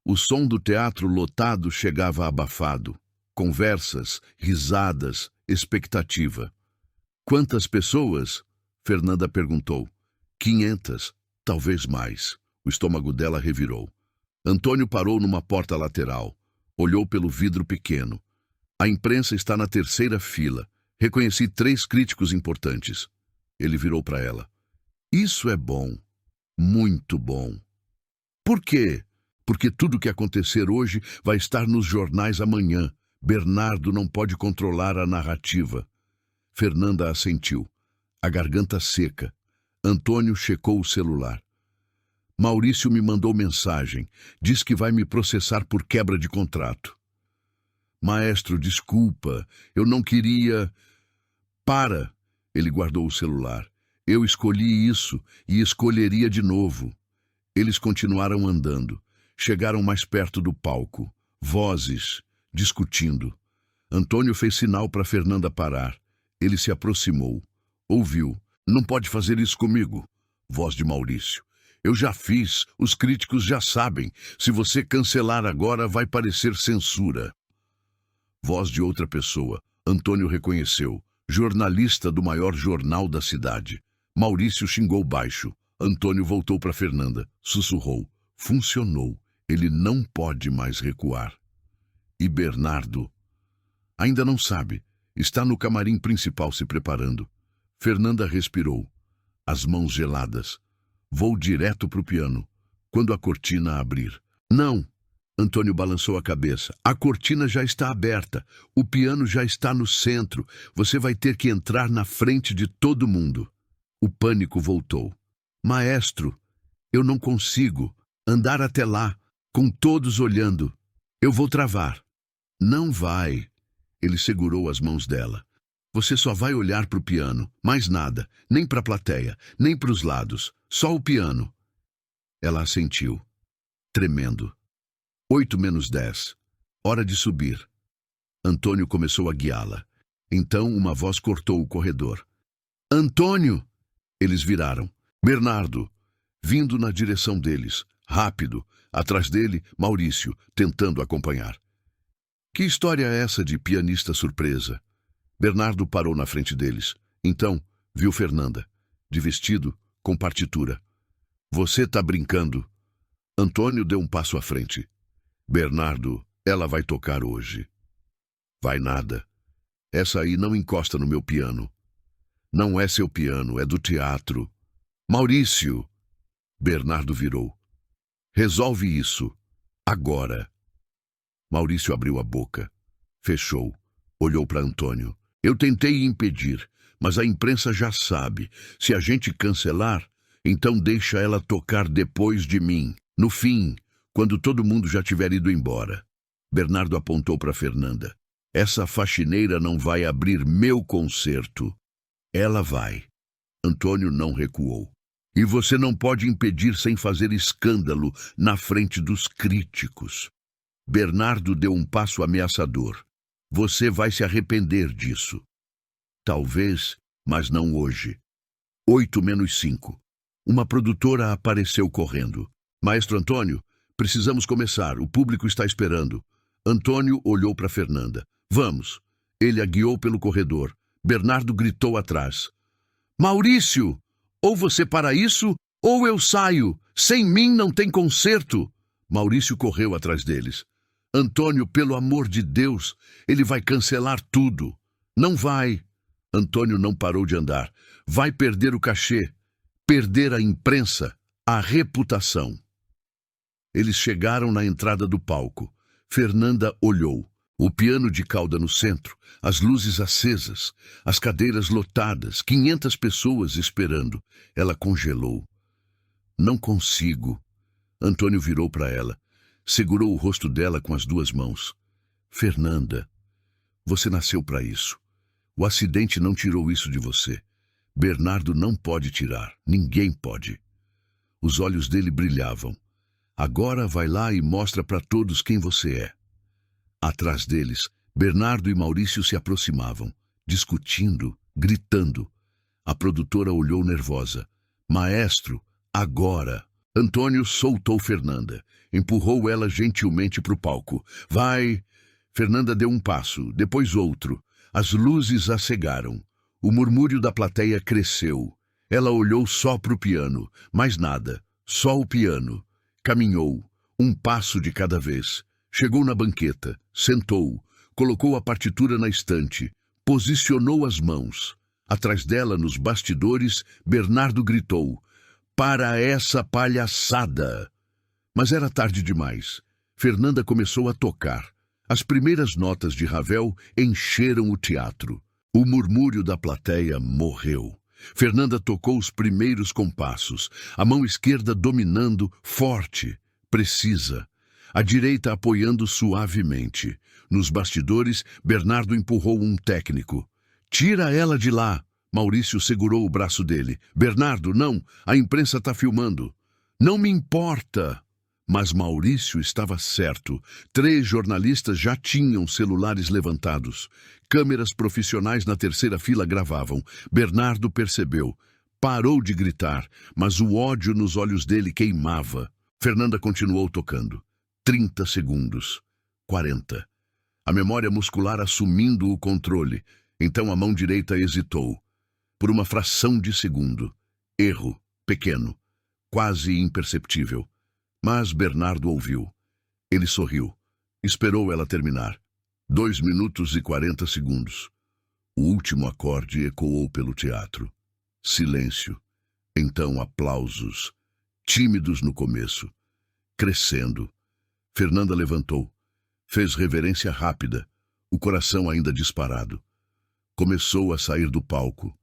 O som do teatro lotado chegava abafado. Conversas, risadas, expectativa. Quantas pessoas? Fernanda perguntou. 500, talvez mais. O estômago dela revirou. Antônio parou numa porta lateral. Olhou pelo vidro pequeno. A imprensa está na 3ª fila. Reconheci 3 críticos importantes. Ele virou para ela. Isso é bom. Muito bom. Por quê? Porque tudo que acontecer hoje vai estar nos jornais amanhã. Bernardo não pode controlar a narrativa. Fernanda assentiu. A garganta seca. Antônio checou o celular. Maurício me mandou mensagem. Diz que vai me processar por quebra de contrato. Maestro, desculpa. Eu não queria... Para! Ele guardou o celular. Eu escolhi isso e escolheria de novo. Eles continuaram andando. Chegaram mais perto do palco. Vozes, discutindo. Antônio fez sinal para Fernanda parar. Ele se aproximou. Ouviu. Não pode fazer isso comigo. Voz de Maurício. Eu já fiz, os críticos já sabem. Se você cancelar agora, vai parecer censura. Voz de outra pessoa. Antônio reconheceu. Jornalista do maior jornal da cidade. Maurício xingou baixo. Antônio voltou para Fernanda. Sussurrou. Funcionou. Ele não pode mais recuar. E Bernardo? Ainda não sabe. Está no camarim principal se preparando. Fernanda respirou. As mãos geladas. Vou direto para o piano. Quando a cortina abrir. Não! Antônio balançou a cabeça. A cortina já está aberta. O piano já está no centro. Você vai ter que entrar na frente de todo mundo. O pânico voltou. Maestro, eu não consigo andar até lá, com todos olhando. Eu vou travar. Não vai. Ele segurou as mãos dela. Você só vai olhar para o piano, mais nada, nem para a plateia, nem para os lados, só o piano. Ela assentiu, tremendo. 8:10. Hora de subir. Antônio começou a guiá-la. Então uma voz cortou o corredor. Antônio! Eles viraram. Bernardo, vindo na direção deles, rápido, atrás dele, Maurício, tentando acompanhar. Que história é essa de pianista surpresa? Bernardo parou na frente deles. Então, viu Fernanda, de vestido, com partitura. Você tá brincando? Antônio deu um passo à frente. Bernardo, ela vai tocar hoje. Vai nada. Essa aí não encosta no meu piano. Não é seu piano, é do teatro. Maurício! Bernardo virou. Resolve isso. Agora. Maurício abriu a boca. Fechou. Olhou para Antônio. Eu tentei impedir, mas a imprensa já sabe. Se a gente cancelar, então deixa ela tocar depois de mim. No fim, quando todo mundo já tiver ido embora. Bernardo apontou para Fernanda. Essa faxineira não vai abrir meu concerto. Ela vai. Antônio não recuou. E você não pode impedir sem fazer escândalo na frente dos críticos. Bernardo deu um passo ameaçador. Você vai se arrepender disso. Talvez, mas não hoje. 8:05. Uma produtora apareceu correndo. Maestro Antônio, precisamos começar. O público está esperando. Antônio olhou para Fernanda. Vamos. Ele a guiou pelo corredor. Bernardo gritou atrás. Maurício! Ou você para isso, ou eu saio. Sem mim não tem concerto. Maurício correu atrás deles. Antônio, pelo amor de Deus, ele vai cancelar tudo. Não vai. Antônio não parou de andar. Vai perder o cachê, perder a imprensa, a reputação. Eles chegaram na entrada do palco. Fernanda olhou. O piano de cauda no centro, as luzes acesas, as cadeiras lotadas, 500 pessoas esperando. Ela congelou. Não consigo. Antônio virou para ela. Segurou o rosto dela com as duas mãos. Fernanda, você nasceu para isso. O acidente não tirou isso de você. Bernardo não pode tirar. Ninguém pode. Os olhos dele brilhavam. Agora vai lá e mostra para todos quem você é. Atrás deles, Bernardo e Maurício se aproximavam, discutindo, gritando. A produtora olhou nervosa. Maestro, agora! Antônio soltou Fernanda. Empurrou ela gentilmente para o palco. Vai! Fernanda deu um passo, depois outro. As luzes a cegaram. O murmúrio da plateia cresceu. Ela olhou só para o piano. Mais nada. Só o piano. Caminhou. Um passo de cada vez. Chegou na banqueta. Sentou. Colocou a partitura na estante. Posicionou as mãos. Atrás dela, nos bastidores, Bernardo gritou. Para essa palhaçada! Mas era tarde demais. Fernanda começou a tocar. As primeiras notas de Ravel encheram o teatro. O murmúrio da plateia morreu. Fernanda tocou os primeiros compassos, a mão esquerda dominando, forte, precisa. A direita apoiando suavemente. Nos bastidores, Bernardo empurrou um técnico. "Tira ela de lá!" Maurício segurou o braço dele. "Bernardo, não! A imprensa está filmando!" "Não me importa!" Mas Maurício estava certo. 3 jornalistas já tinham celulares levantados. Câmeras profissionais na terceira fila gravavam. Bernardo percebeu. Parou de gritar, mas o ódio nos olhos dele queimava. Fernanda continuou tocando. 30 segundos. 40. A memória muscular assumindo o controle. Então a mão direita hesitou. Por uma fração de segundo. Erro. Pequeno. Quase imperceptível. Mas Bernardo ouviu. Ele sorriu. Esperou ela terminar. 2 minutos e 40 segundos. O último acorde ecoou pelo teatro. Silêncio. Então aplausos. Tímidos no começo. Crescendo. Fernanda levantou. Fez reverência rápida, o coração ainda disparado. Começou a sair do palco.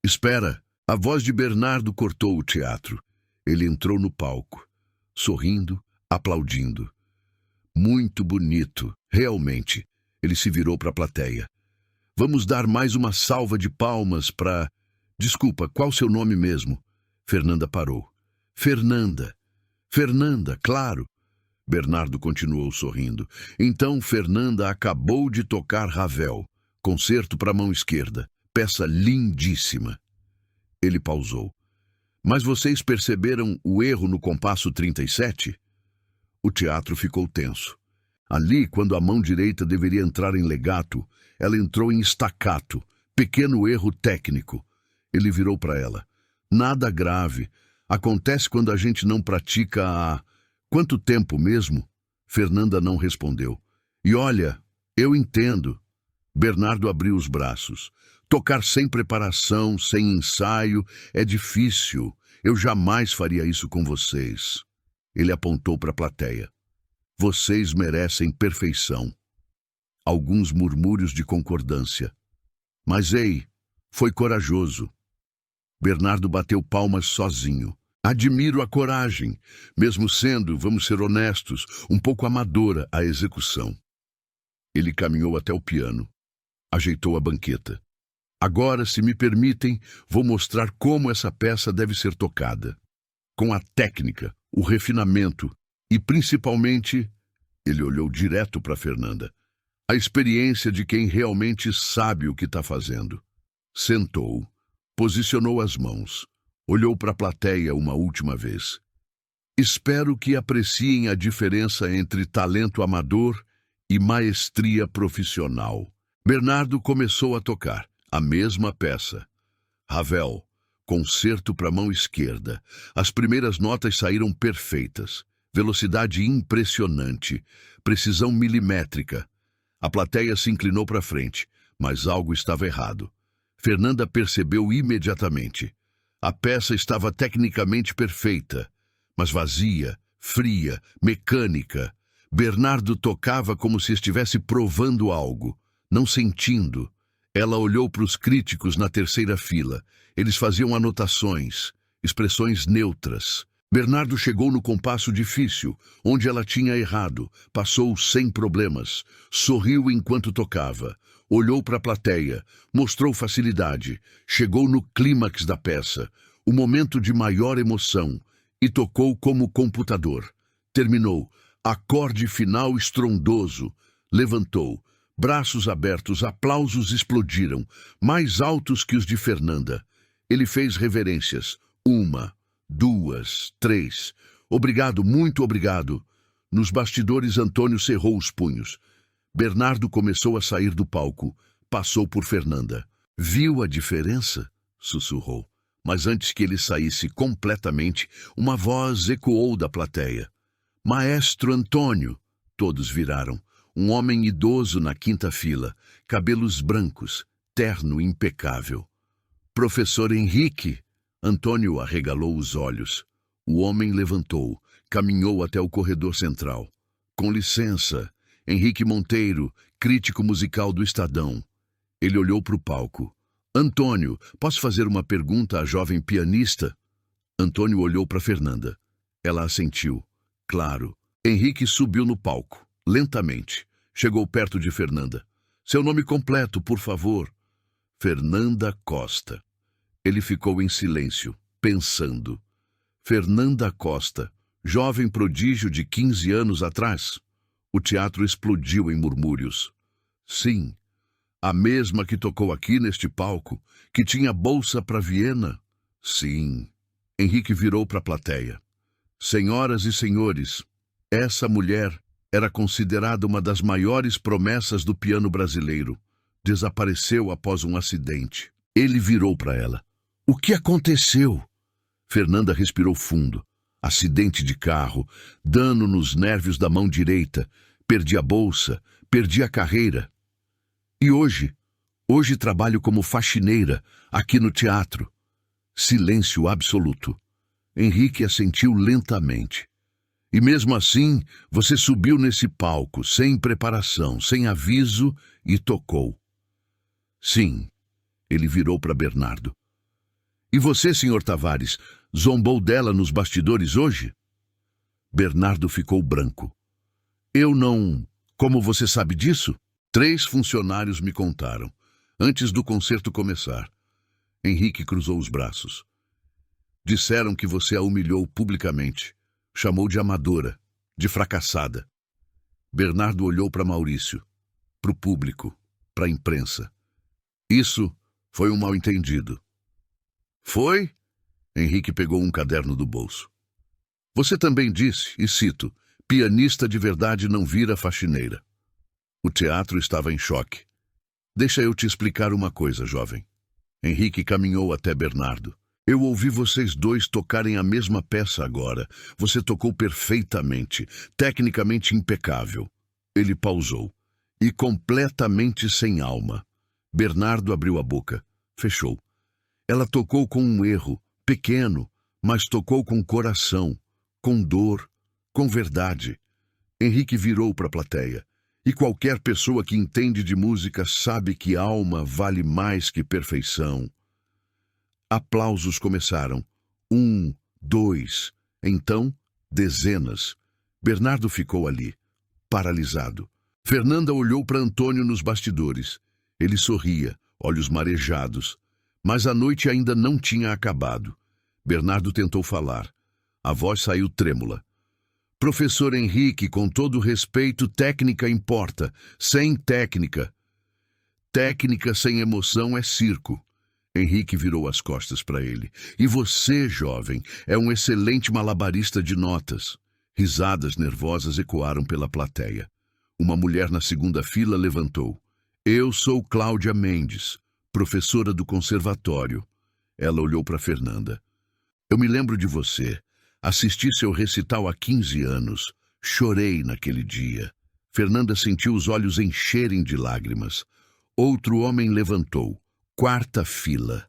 "Espera!" A voz de Bernardo cortou o teatro. Ele entrou no palco, sorrindo, aplaudindo. Muito bonito, realmente. Ele se virou para a plateia. "Vamos dar mais uma salva de palmas para... Desculpa, qual seu nome mesmo?" Fernanda parou. "Fernanda. Fernanda, claro." Bernardo continuou sorrindo. Então Fernanda acabou de tocar Ravel, concerto para a mão esquerda, peça lindíssima. Ele pausou. "Mas vocês perceberam o erro no compasso 37?" O teatro ficou tenso. Ali, quando a mão direita deveria entrar em legato, ela entrou em staccato, pequeno erro técnico. Ele virou para ela. "Nada grave. Acontece quando a gente não pratica há... Quanto tempo mesmo?" Fernanda não respondeu. "E olha, eu entendo." Bernardo abriu os braços. "Tocar sem preparação, sem ensaio, é difícil. Eu jamais faria isso com vocês." Ele apontou para a plateia. "Vocês merecem perfeição." Alguns murmúrios de concordância. "Mas ei, foi corajoso." Bernardo bateu palmas sozinho. "Admiro a coragem, mesmo sendo, vamos ser honestos, um pouco amadora a execução." Ele caminhou até o piano. Ajeitou a banqueta. "Agora, se me permitem, vou mostrar como essa peça deve ser tocada. Com a técnica, o refinamento e, principalmente," ele olhou direto para Fernanda, "a experiência de quem realmente sabe o que está fazendo." Sentou, posicionou as mãos. Olhou para a plateia uma última vez. "Espero que apreciem a diferença entre talento amador e maestria profissional." Bernardo começou a tocar a mesma peça. Ravel, concerto para a mão esquerda. As primeiras notas saíram perfeitas. Velocidade impressionante. Precisão milimétrica. A plateia se inclinou para frente, mas algo estava errado. Fernanda percebeu imediatamente. A peça estava tecnicamente perfeita, mas vazia, fria, mecânica. Bernardo tocava como se estivesse provando algo, não sentindo. Ela olhou para os críticos na terceira fila. Eles faziam anotações, expressões neutras. Bernardo chegou no compasso difícil, onde ela tinha errado. Passou sem problemas. Sorriu enquanto tocava. Olhou para a plateia, mostrou facilidade, chegou no clímax da peça, o momento de maior emoção, e tocou como computador. Terminou, acorde final estrondoso, levantou, braços abertos, aplausos explodiram, mais altos que os de Fernanda. Ele fez reverências, 1, 2, 3. "Obrigado, muito obrigado." Nos bastidores, Antônio cerrou os punhos. Bernardo começou a sair do palco. Passou por Fernanda. "Viu a diferença?" sussurrou. Mas antes que ele saísse completamente, uma voz ecoou da plateia. "Maestro Antônio!" Todos viraram. Um homem idoso na quinta fila, cabelos brancos, terno impecável. "Professor Henrique!" Antônio arregalou os olhos. O homem levantou, caminhou até o corredor central. "Com licença, Henrique Monteiro, crítico musical do Estadão." Ele olhou para o palco. Antônio, posso fazer uma pergunta à jovem pianista? Antônio olhou para Fernanda. Ela assentiu. Claro. Henrique subiu no palco, lentamente. Chegou perto de Fernanda. Seu nome completo, por favor. Fernanda Costa. Ele ficou em silêncio, pensando. Fernanda Costa, jovem prodígio de 15 anos atrás? O teatro explodiu em murmúrios. Sim, a mesma que tocou aqui neste palco, que tinha bolsa para Viena? Sim. Henrique virou para a plateia. Senhoras e senhores, essa mulher era considerada uma das maiores promessas do piano brasileiro. Desapareceu após um acidente. Ele virou para ela. O que aconteceu? Fernanda respirou fundo. Acidente de carro, dano nos nervos da mão direita, perdi a bolsa, perdi a carreira. E hoje trabalho como faxineira, aqui no teatro. Silêncio absoluto. Henrique assentiu lentamente. E mesmo assim, você subiu nesse palco, sem preparação, sem aviso, e tocou. Sim. Ele virou para Bernardo. E você, senhor Tavares, zombou dela nos bastidores hoje? Bernardo ficou branco. Eu não... Como você sabe disso? 3 funcionários me contaram, antes do concerto começar. Henrique cruzou os braços. Disseram que você a humilhou publicamente. Chamou de amadora, de fracassada. Bernardo olhou para Maurício, para o público, para a imprensa. Isso foi um mal-entendido. Foi? Henrique pegou um caderno do bolso. Você também disse, e cito, pianista de verdade não vira faxineira. O teatro estava em choque. Deixa eu te explicar uma coisa, jovem. Henrique caminhou até Bernardo. Eu ouvi vocês dois tocarem a mesma peça agora. Você tocou perfeitamente, tecnicamente impecável. Ele pausou. E completamente sem alma. Bernardo abriu a boca. Fechou. Ela tocou com um erro, pequeno, mas tocou com coração, com dor, com verdade. Henrique virou para a plateia. E qualquer pessoa que entende de música sabe que alma vale mais que perfeição. Aplausos começaram. 1, 2, então, dezenas. Bernardo ficou ali, paralisado. Fernanda olhou para Antônio nos bastidores. Ele sorria, olhos marejados. Mas a noite ainda não tinha acabado. Bernardo tentou falar. A voz saiu trêmula. Professor Henrique, com todo respeito, técnica importa. Sem técnica. Técnica sem emoção é circo. Henrique virou as costas para ele. E você, jovem, é um excelente malabarista de notas. Risadas nervosas ecoaram pela plateia. Uma mulher na segunda fila levantou. Eu sou Cláudia Mendes, professora do conservatório. Ela olhou para Fernanda. Eu me lembro de você. Assisti seu recital há 15 anos. Chorei naquele dia. Fernanda sentiu os olhos encherem de lágrimas. Outro homem levantou. Quarta fila.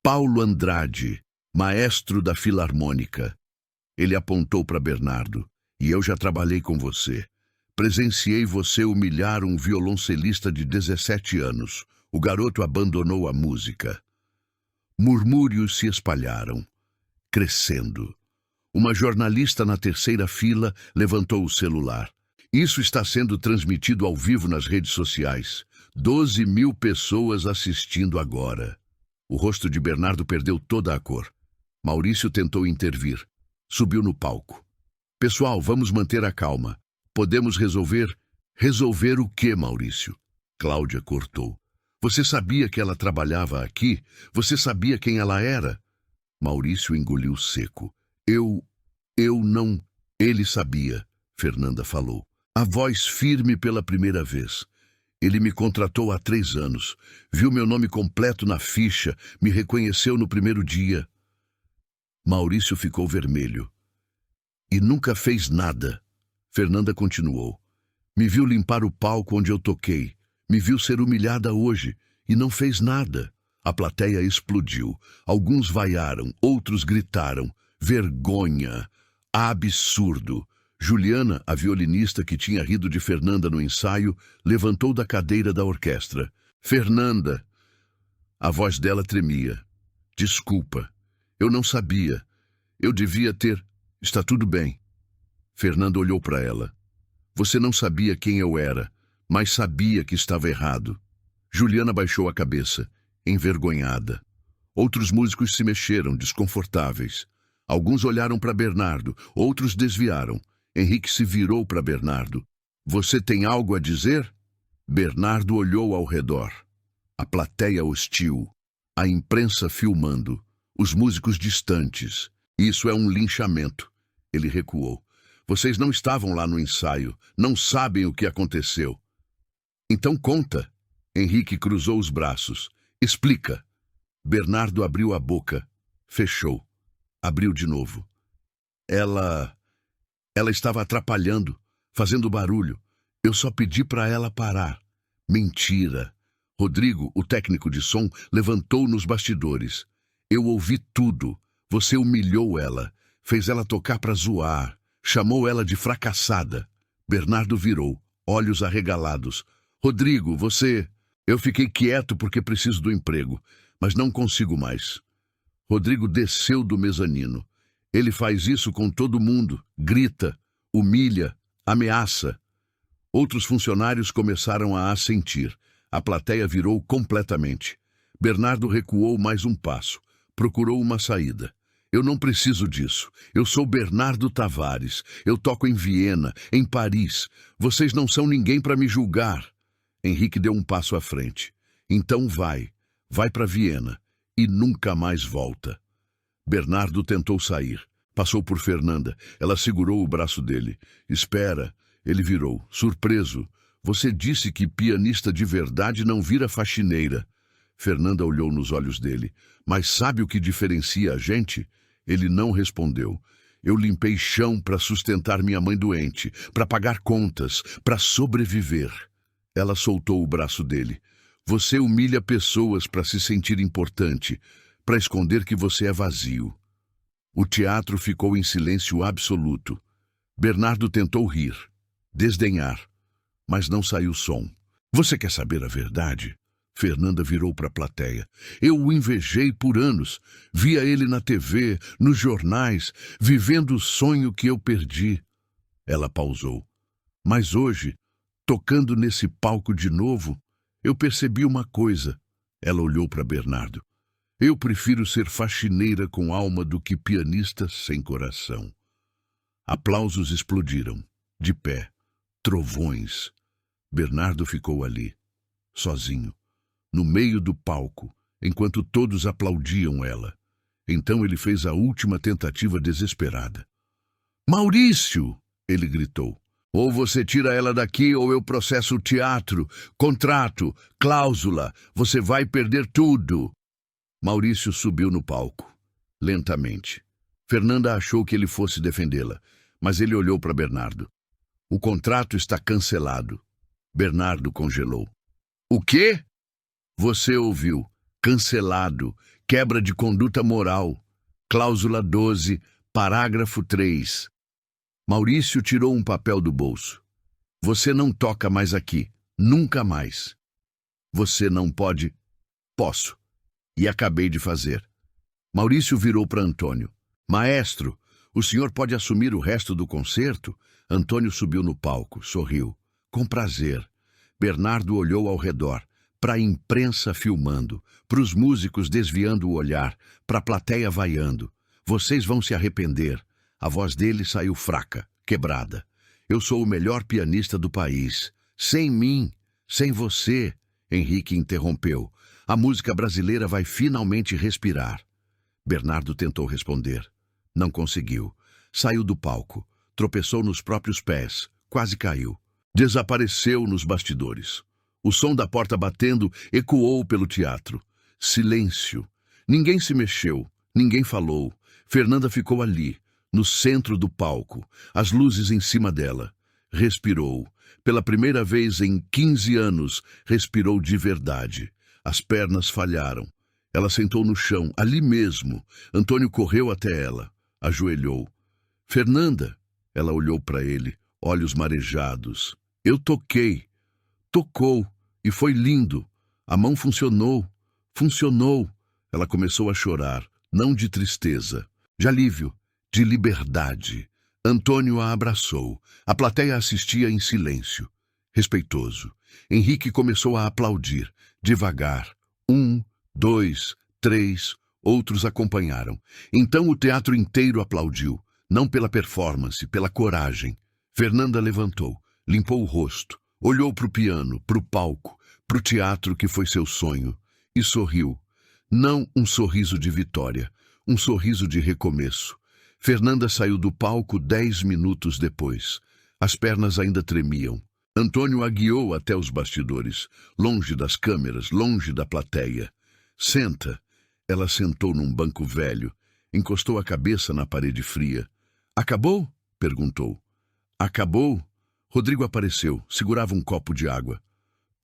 Paulo Andrade, maestro da Filarmônica. Ele apontou para Bernardo. E eu já trabalhei com você. Presenciei você humilhar um violoncelista de 17 anos. O garoto abandonou a música. Murmúrios se espalharam, crescendo. Uma jornalista na terceira fila levantou o celular. Isso está sendo transmitido ao vivo nas redes sociais. 12.000 pessoas assistindo agora. O rosto de Bernardo perdeu toda a cor. Maurício tentou intervir. Subiu no palco. Pessoal, vamos manter a calma. Podemos resolver... Resolver o quê, Maurício? Cláudia cortou. Você sabia que ela trabalhava aqui? Você sabia quem ela era? Maurício engoliu seco. Eu não... Ele sabia, Fernanda falou. A voz firme pela primeira vez. Ele me contratou há 3 anos. Viu meu nome completo na ficha. Me reconheceu no primeiro dia. Maurício ficou vermelho. E nunca fez nada. Fernanda continuou. Me viu limpar o palco onde eu toquei. Me viu ser humilhada hoje. E não fez nada. A plateia explodiu. Alguns vaiaram, outros gritaram. Vergonha! Absurdo! Juliana, a violinista que tinha rido de Fernanda no ensaio, levantou da cadeira da orquestra. Fernanda, A voz dela tremia. Desculpa, eu não sabia. Eu devia ter... Está tudo bem. Fernanda olhou para ela. Você não sabia quem eu era, mas sabia que estava errado. Juliana baixou a cabeça, envergonhada. Outros músicos se mexeram, desconfortáveis. Alguns olharam para Bernardo, outros desviaram. Henrique se virou para Bernardo. Você tem algo a dizer? Bernardo olhou ao redor. A plateia hostil, a imprensa filmando, os músicos distantes. Isso é um linchamento. Ele recuou. Vocês não estavam lá no ensaio, não sabem o que aconteceu. Então conta. Henrique cruzou os braços. Explica. Bernardo abriu a boca, fechou, abriu de novo. Ela estava atrapalhando, fazendo barulho. Eu só pedi para ela parar. Mentira. Rodrigo, o técnico de som, levantou nos bastidores. Eu ouvi tudo. Você humilhou ela, fez ela tocar para zoar, chamou ela de fracassada. Bernardo virou, olhos arregalados. Rodrigo, você... Eu fiquei quieto porque preciso do emprego, mas não consigo mais. Rodrigo desceu do mezanino. Ele faz isso com todo mundo, grita, humilha, ameaça. Outros funcionários começaram a assentir. A plateia virou completamente. Bernardo recuou mais um passo, procurou uma saída. Eu não preciso disso. Eu sou Bernardo Tavares. Eu toco em Viena, em Paris. Vocês não são ninguém para me julgar. Henrique deu um passo à frente. Então vai para Viena e nunca mais volta. Bernardo tentou sair. Passou por Fernanda. Ela segurou o braço dele. Espera. Ele virou, surpreso. Você disse que pianista de verdade não vira faxineira. Fernanda olhou nos olhos dele. Mas sabe o que diferencia a gente? Ele não respondeu. Eu limpei chão para sustentar minha mãe doente, para pagar contas, para sobreviver. Ela soltou o braço dele. Você humilha pessoas para se sentir importante, para esconder que você é vazio. O teatro ficou em silêncio absoluto. Bernardo tentou rir, desdenhar, mas não saiu som. Você quer saber a verdade? Fernanda virou para a plateia. Eu o invejei por anos. Via ele na TV, nos jornais, vivendo o sonho que eu perdi. Ela pausou. Mas hoje, tocando nesse palco de novo, eu percebi uma coisa. Ela olhou para Bernardo. Eu prefiro ser faxineira com alma do que pianista sem coração. Aplausos explodiram, de pé, trovões. Bernardo ficou ali, sozinho, no meio do palco, enquanto todos aplaudiam ela. Então ele fez a última tentativa desesperada. Maurício! Ele gritou. Ou você tira ela daqui ou eu processo o teatro, contrato, cláusula, você vai perder tudo. Maurício subiu no palco, lentamente. Fernanda achou que ele fosse defendê-la, mas ele olhou para Bernardo. O contrato está cancelado. Bernardo congelou. O quê? Você ouviu. Cancelado. Quebra de conduta moral. Cláusula 12, parágrafo 3. Maurício tirou um papel do bolso. Você não toca mais aqui. Nunca mais. Você não pode... Posso. E acabei de fazer. Maurício virou para Antônio. Maestro, o senhor pode assumir o resto do concerto? Antônio subiu no palco, sorriu. Com prazer. Bernardo olhou ao redor, para a imprensa filmando, para os músicos desviando o olhar, para a plateia vaiando. Vocês vão se arrepender. A voz dele saiu fraca, quebrada. Eu sou o melhor pianista do país. Sem mim, sem você, Henrique interrompeu. A música brasileira vai finalmente respirar. Bernardo tentou responder. Não conseguiu. Saiu do palco. Tropeçou nos próprios pés. Quase caiu. Desapareceu nos bastidores. O som da porta batendo ecoou pelo teatro. Silêncio. Ninguém se mexeu. Ninguém falou. Fernanda ficou ali, no centro do palco, as luzes em cima dela. Respirou. Pela primeira vez em 15 anos, respirou de verdade. As pernas falharam. Ela sentou no chão, ali mesmo. Antônio correu até ela. Ajoelhou. Fernanda, ela olhou para ele, olhos marejados. Eu toquei. Tocou. E foi lindo. A mão funcionou. Funcionou. Ela começou a chorar, não de tristeza, de alívio, de liberdade. Antônio a abraçou. A plateia assistia em silêncio, respeitoso. Henrique começou a aplaudir, devagar. 1, 2, 3, outros acompanharam. Então o teatro inteiro aplaudiu, não pela performance, pela coragem. Fernanda levantou, limpou o rosto, olhou para o piano, para o palco, para o teatro que foi seu sonho, e sorriu. Não um sorriso de vitória, um sorriso de recomeço. Fernanda saiu do palco 10 minutos depois. As pernas ainda tremiam. Antônio a guiou até os bastidores, longe das câmeras, longe da plateia. Senta. Ela sentou num banco velho, encostou a cabeça na parede fria. Acabou? Perguntou. Acabou? Rodrigo apareceu, segurava um copo de água.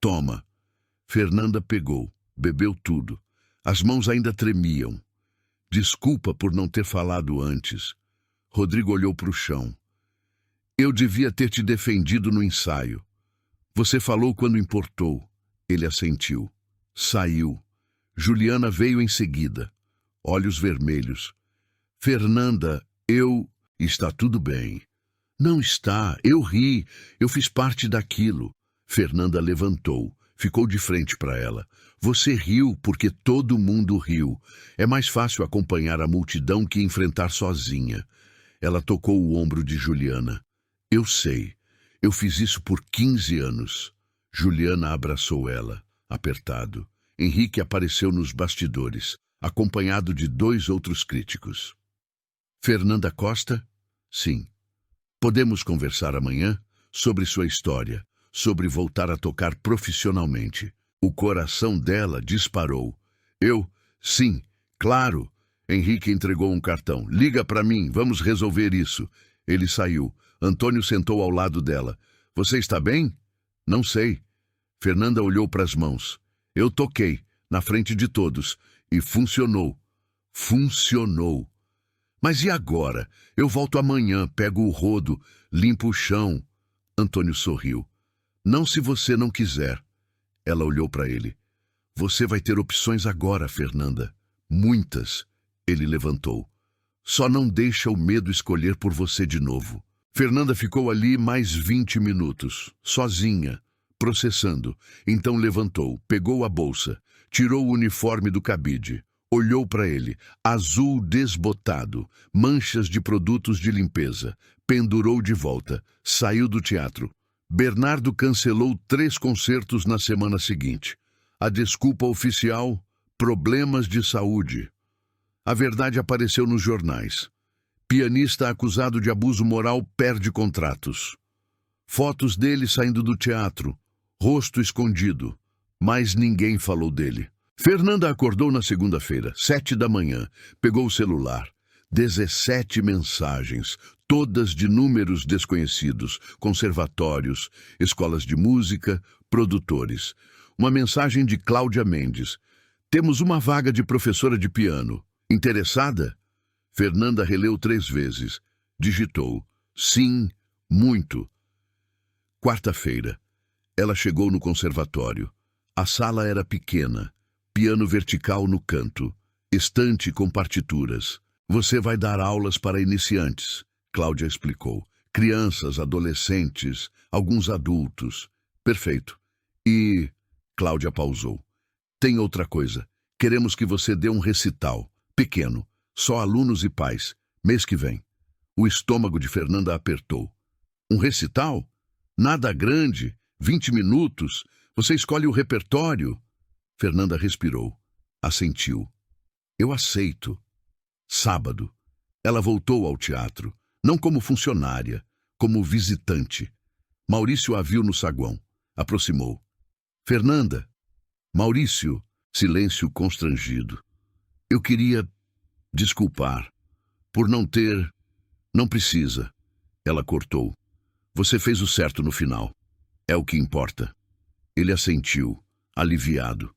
Toma. Fernanda pegou, bebeu tudo. As mãos ainda tremiam. Desculpa por não ter falado antes. Rodrigo olhou para o chão. Eu devia ter te defendido no ensaio. Você falou quando importou. Ele assentiu. Saiu. Juliana veio em seguida. Olhos vermelhos. Fernanda, eu... Está tudo bem. Não está. Eu ri. Eu fiz parte daquilo. Fernanda levantou. Ficou de frente para ela. Você riu porque todo mundo riu. É mais fácil acompanhar a multidão que enfrentar sozinha. Ela tocou o ombro de Juliana. Eu sei. Eu fiz isso por 15 anos. Juliana abraçou ela, apertado. Henrique apareceu nos bastidores, acompanhado de 2 outros críticos. Fernanda Costa? Sim. Podemos conversar amanhã sobre sua história, sobre voltar a tocar profissionalmente. O coração dela disparou. Eu? Sim, claro. Henrique entregou um cartão. Liga para mim, vamos resolver isso. Ele saiu. Antônio sentou ao lado dela. Você está bem? Não sei. Fernanda olhou para as mãos. Eu toquei, na frente de todos, e funcionou. Funcionou. Mas e agora? Eu volto amanhã, pego o rodo, limpo o chão. Antônio sorriu. Não se você não quiser. Ela olhou para ele. Você vai ter opções agora, Fernanda. Muitas. Ele levantou. Só não deixa o medo escolher por você de novo. Fernanda ficou ali mais 20 minutos, sozinha, processando. Então levantou, pegou a bolsa, tirou o uniforme do cabide, olhou para ele, azul desbotado, manchas de produtos de limpeza, pendurou de volta, saiu do teatro. Bernardo cancelou 3 concertos na semana seguinte. A desculpa oficial, problemas de saúde. A verdade apareceu nos jornais. Pianista acusado de abuso moral perde contratos. Fotos dele saindo do teatro, rosto escondido. Mas ninguém falou dele. Fernanda acordou na segunda-feira, 7 da manhã, pegou o celular. 17 mensagens, todas de números desconhecidos, conservatórios, escolas de música, produtores. Uma mensagem de Cláudia Mendes. Temos uma vaga de professora de piano. Interessada? Fernanda releu 3 vezes. Digitou. Sim, muito. Quarta-feira. Ela chegou no conservatório. A sala era pequena. Piano vertical no canto. Estante com partituras. Você vai dar aulas para iniciantes, Cláudia explicou. Crianças, adolescentes, alguns adultos. Perfeito. E... Cláudia pausou. Tem outra coisa. Queremos que você dê um recital. Pequeno. Só alunos e pais. Mês que vem. O estômago de Fernanda apertou. Um recital? Nada grande. 20 minutos. Você escolhe o repertório. Fernanda respirou. Assentiu. Eu aceito. Sábado. Ela voltou ao teatro. Não como funcionária, como visitante. Maurício a viu no saguão. Aproximou. Fernanda. Maurício. Silêncio constrangido. Eu queria... desculpar. Por não ter... Não precisa. Ela cortou. Você fez o certo no final. É o que importa. Ele assentiu, aliviado.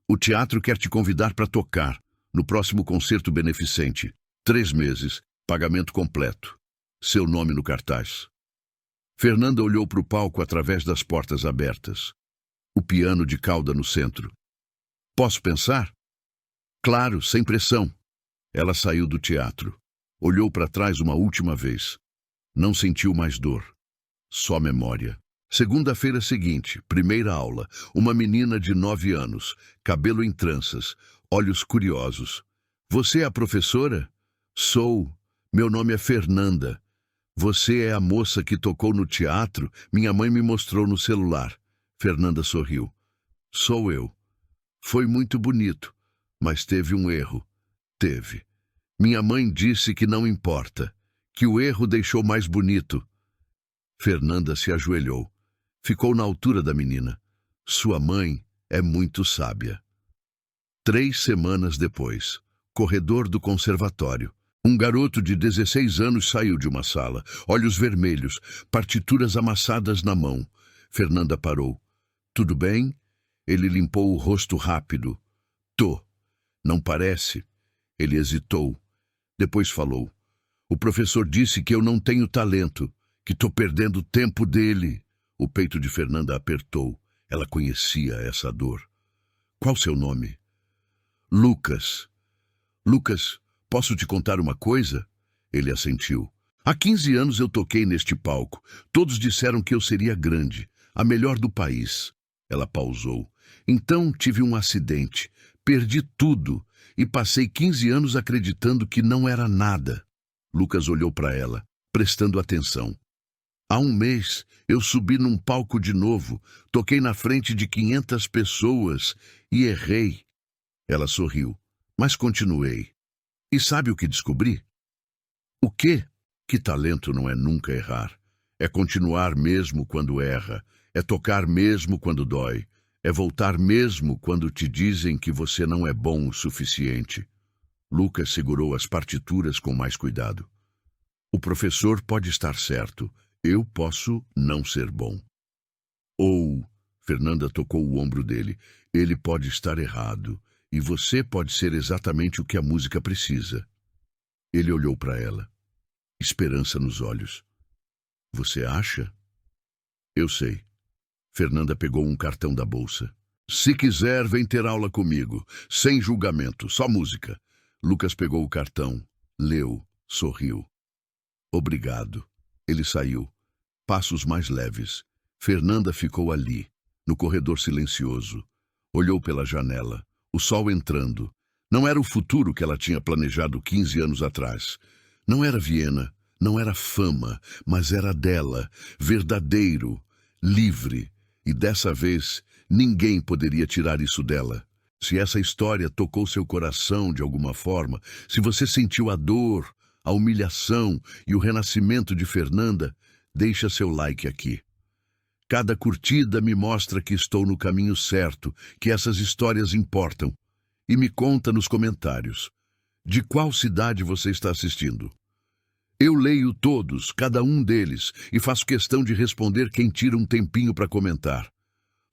O teatro quer te convidar para tocar, no próximo concerto beneficente. 3 meses, pagamento completo. Seu nome no cartaz. Fernanda olhou para o palco através das portas abertas. O piano de cauda no centro. Posso pensar? Claro, sem pressão. Ela saiu do teatro. Olhou para trás uma última vez. Não sentiu mais dor. Só memória. Segunda-feira seguinte, primeira aula. Uma menina de 9 anos, cabelo em tranças, olhos curiosos. Você é a professora? Sou. Meu nome é Fernanda. Você é a moça que tocou no teatro? Minha mãe me mostrou no celular. Fernanda sorriu. Sou eu. Foi muito bonito, mas teve um erro. Teve. Minha mãe disse que não importa, que o erro deixou mais bonito. Fernanda se ajoelhou. Ficou na altura da menina. Sua mãe é muito sábia. 3 semanas depois, corredor do conservatório. Um garoto de 16 anos saiu de uma sala, olhos vermelhos, partituras amassadas na mão. Fernanda parou. Tudo bem? Ele limpou o rosto rápido. Tô. Não parece? Ele hesitou. Depois falou. O professor disse que eu não tenho talento, que tô perdendo tempo dele. O peito de Fernanda apertou. Ela conhecia essa dor. Qual seu nome? Lucas. Lucas, posso te contar uma coisa? Ele assentiu. Há 15 anos eu toquei neste palco. Todos disseram que eu seria grande, a melhor do país. Ela pausou. Então tive um acidente. Perdi tudo e passei 15 anos acreditando que não era nada. Lucas olhou para ela, prestando atenção. Há um mês, eu subi num palco de novo, toquei na frente de 500 pessoas e errei. Ela sorriu, mas continuei. E sabe o que descobri? O quê? Que talento não é nunca errar. É continuar mesmo quando erra. É tocar mesmo quando dói. É voltar mesmo quando te dizem que você não é bom o suficiente. Lucas segurou as partituras com mais cuidado. O professor pode estar certo. Eu posso não ser bom. Ou, Fernanda tocou o ombro dele, ele pode estar errado. E você pode ser exatamente o que a música precisa. Ele olhou para ela. Esperança nos olhos. Você acha? Eu sei. Fernanda pegou um cartão da bolsa. Se quiser, vem ter aula comigo. Sem julgamento, só música. Lucas pegou o cartão, leu, sorriu. Obrigado. Ele saiu. Passos mais leves. Fernanda ficou ali, no corredor silencioso. Olhou pela janela. O sol entrando. Não era o futuro que ela tinha planejado 15 anos atrás. Não era Viena, não era fama, mas era dela, verdadeiro, livre. E dessa vez, ninguém poderia tirar isso dela. Se essa história tocou seu coração de alguma forma, se você sentiu a dor, a humilhação e o renascimento de Fernanda, deixa seu like aqui. Cada curtida me mostra que estou no caminho certo, que essas histórias importam. E me conta nos comentários. De qual cidade você está assistindo? Eu leio todos, cada um deles, e faço questão de responder quem tira um tempinho para comentar.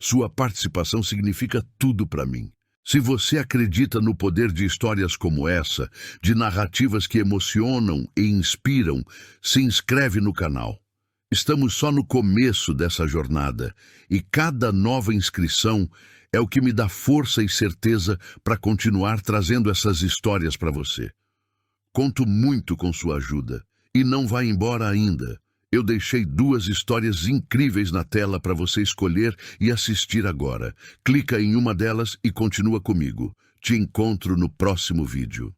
Sua participação significa tudo para mim. Se você acredita no poder de histórias como essa, de narrativas que emocionam e inspiram, se inscreve no canal. Estamos só no começo dessa jornada e cada nova inscrição é o que me dá força e certeza para continuar trazendo essas histórias para você. Conto muito com sua ajuda e não vai embora ainda. Eu deixei 2 histórias incríveis na tela para você escolher e assistir agora. Clica em uma delas e continua comigo. Te encontro no próximo vídeo.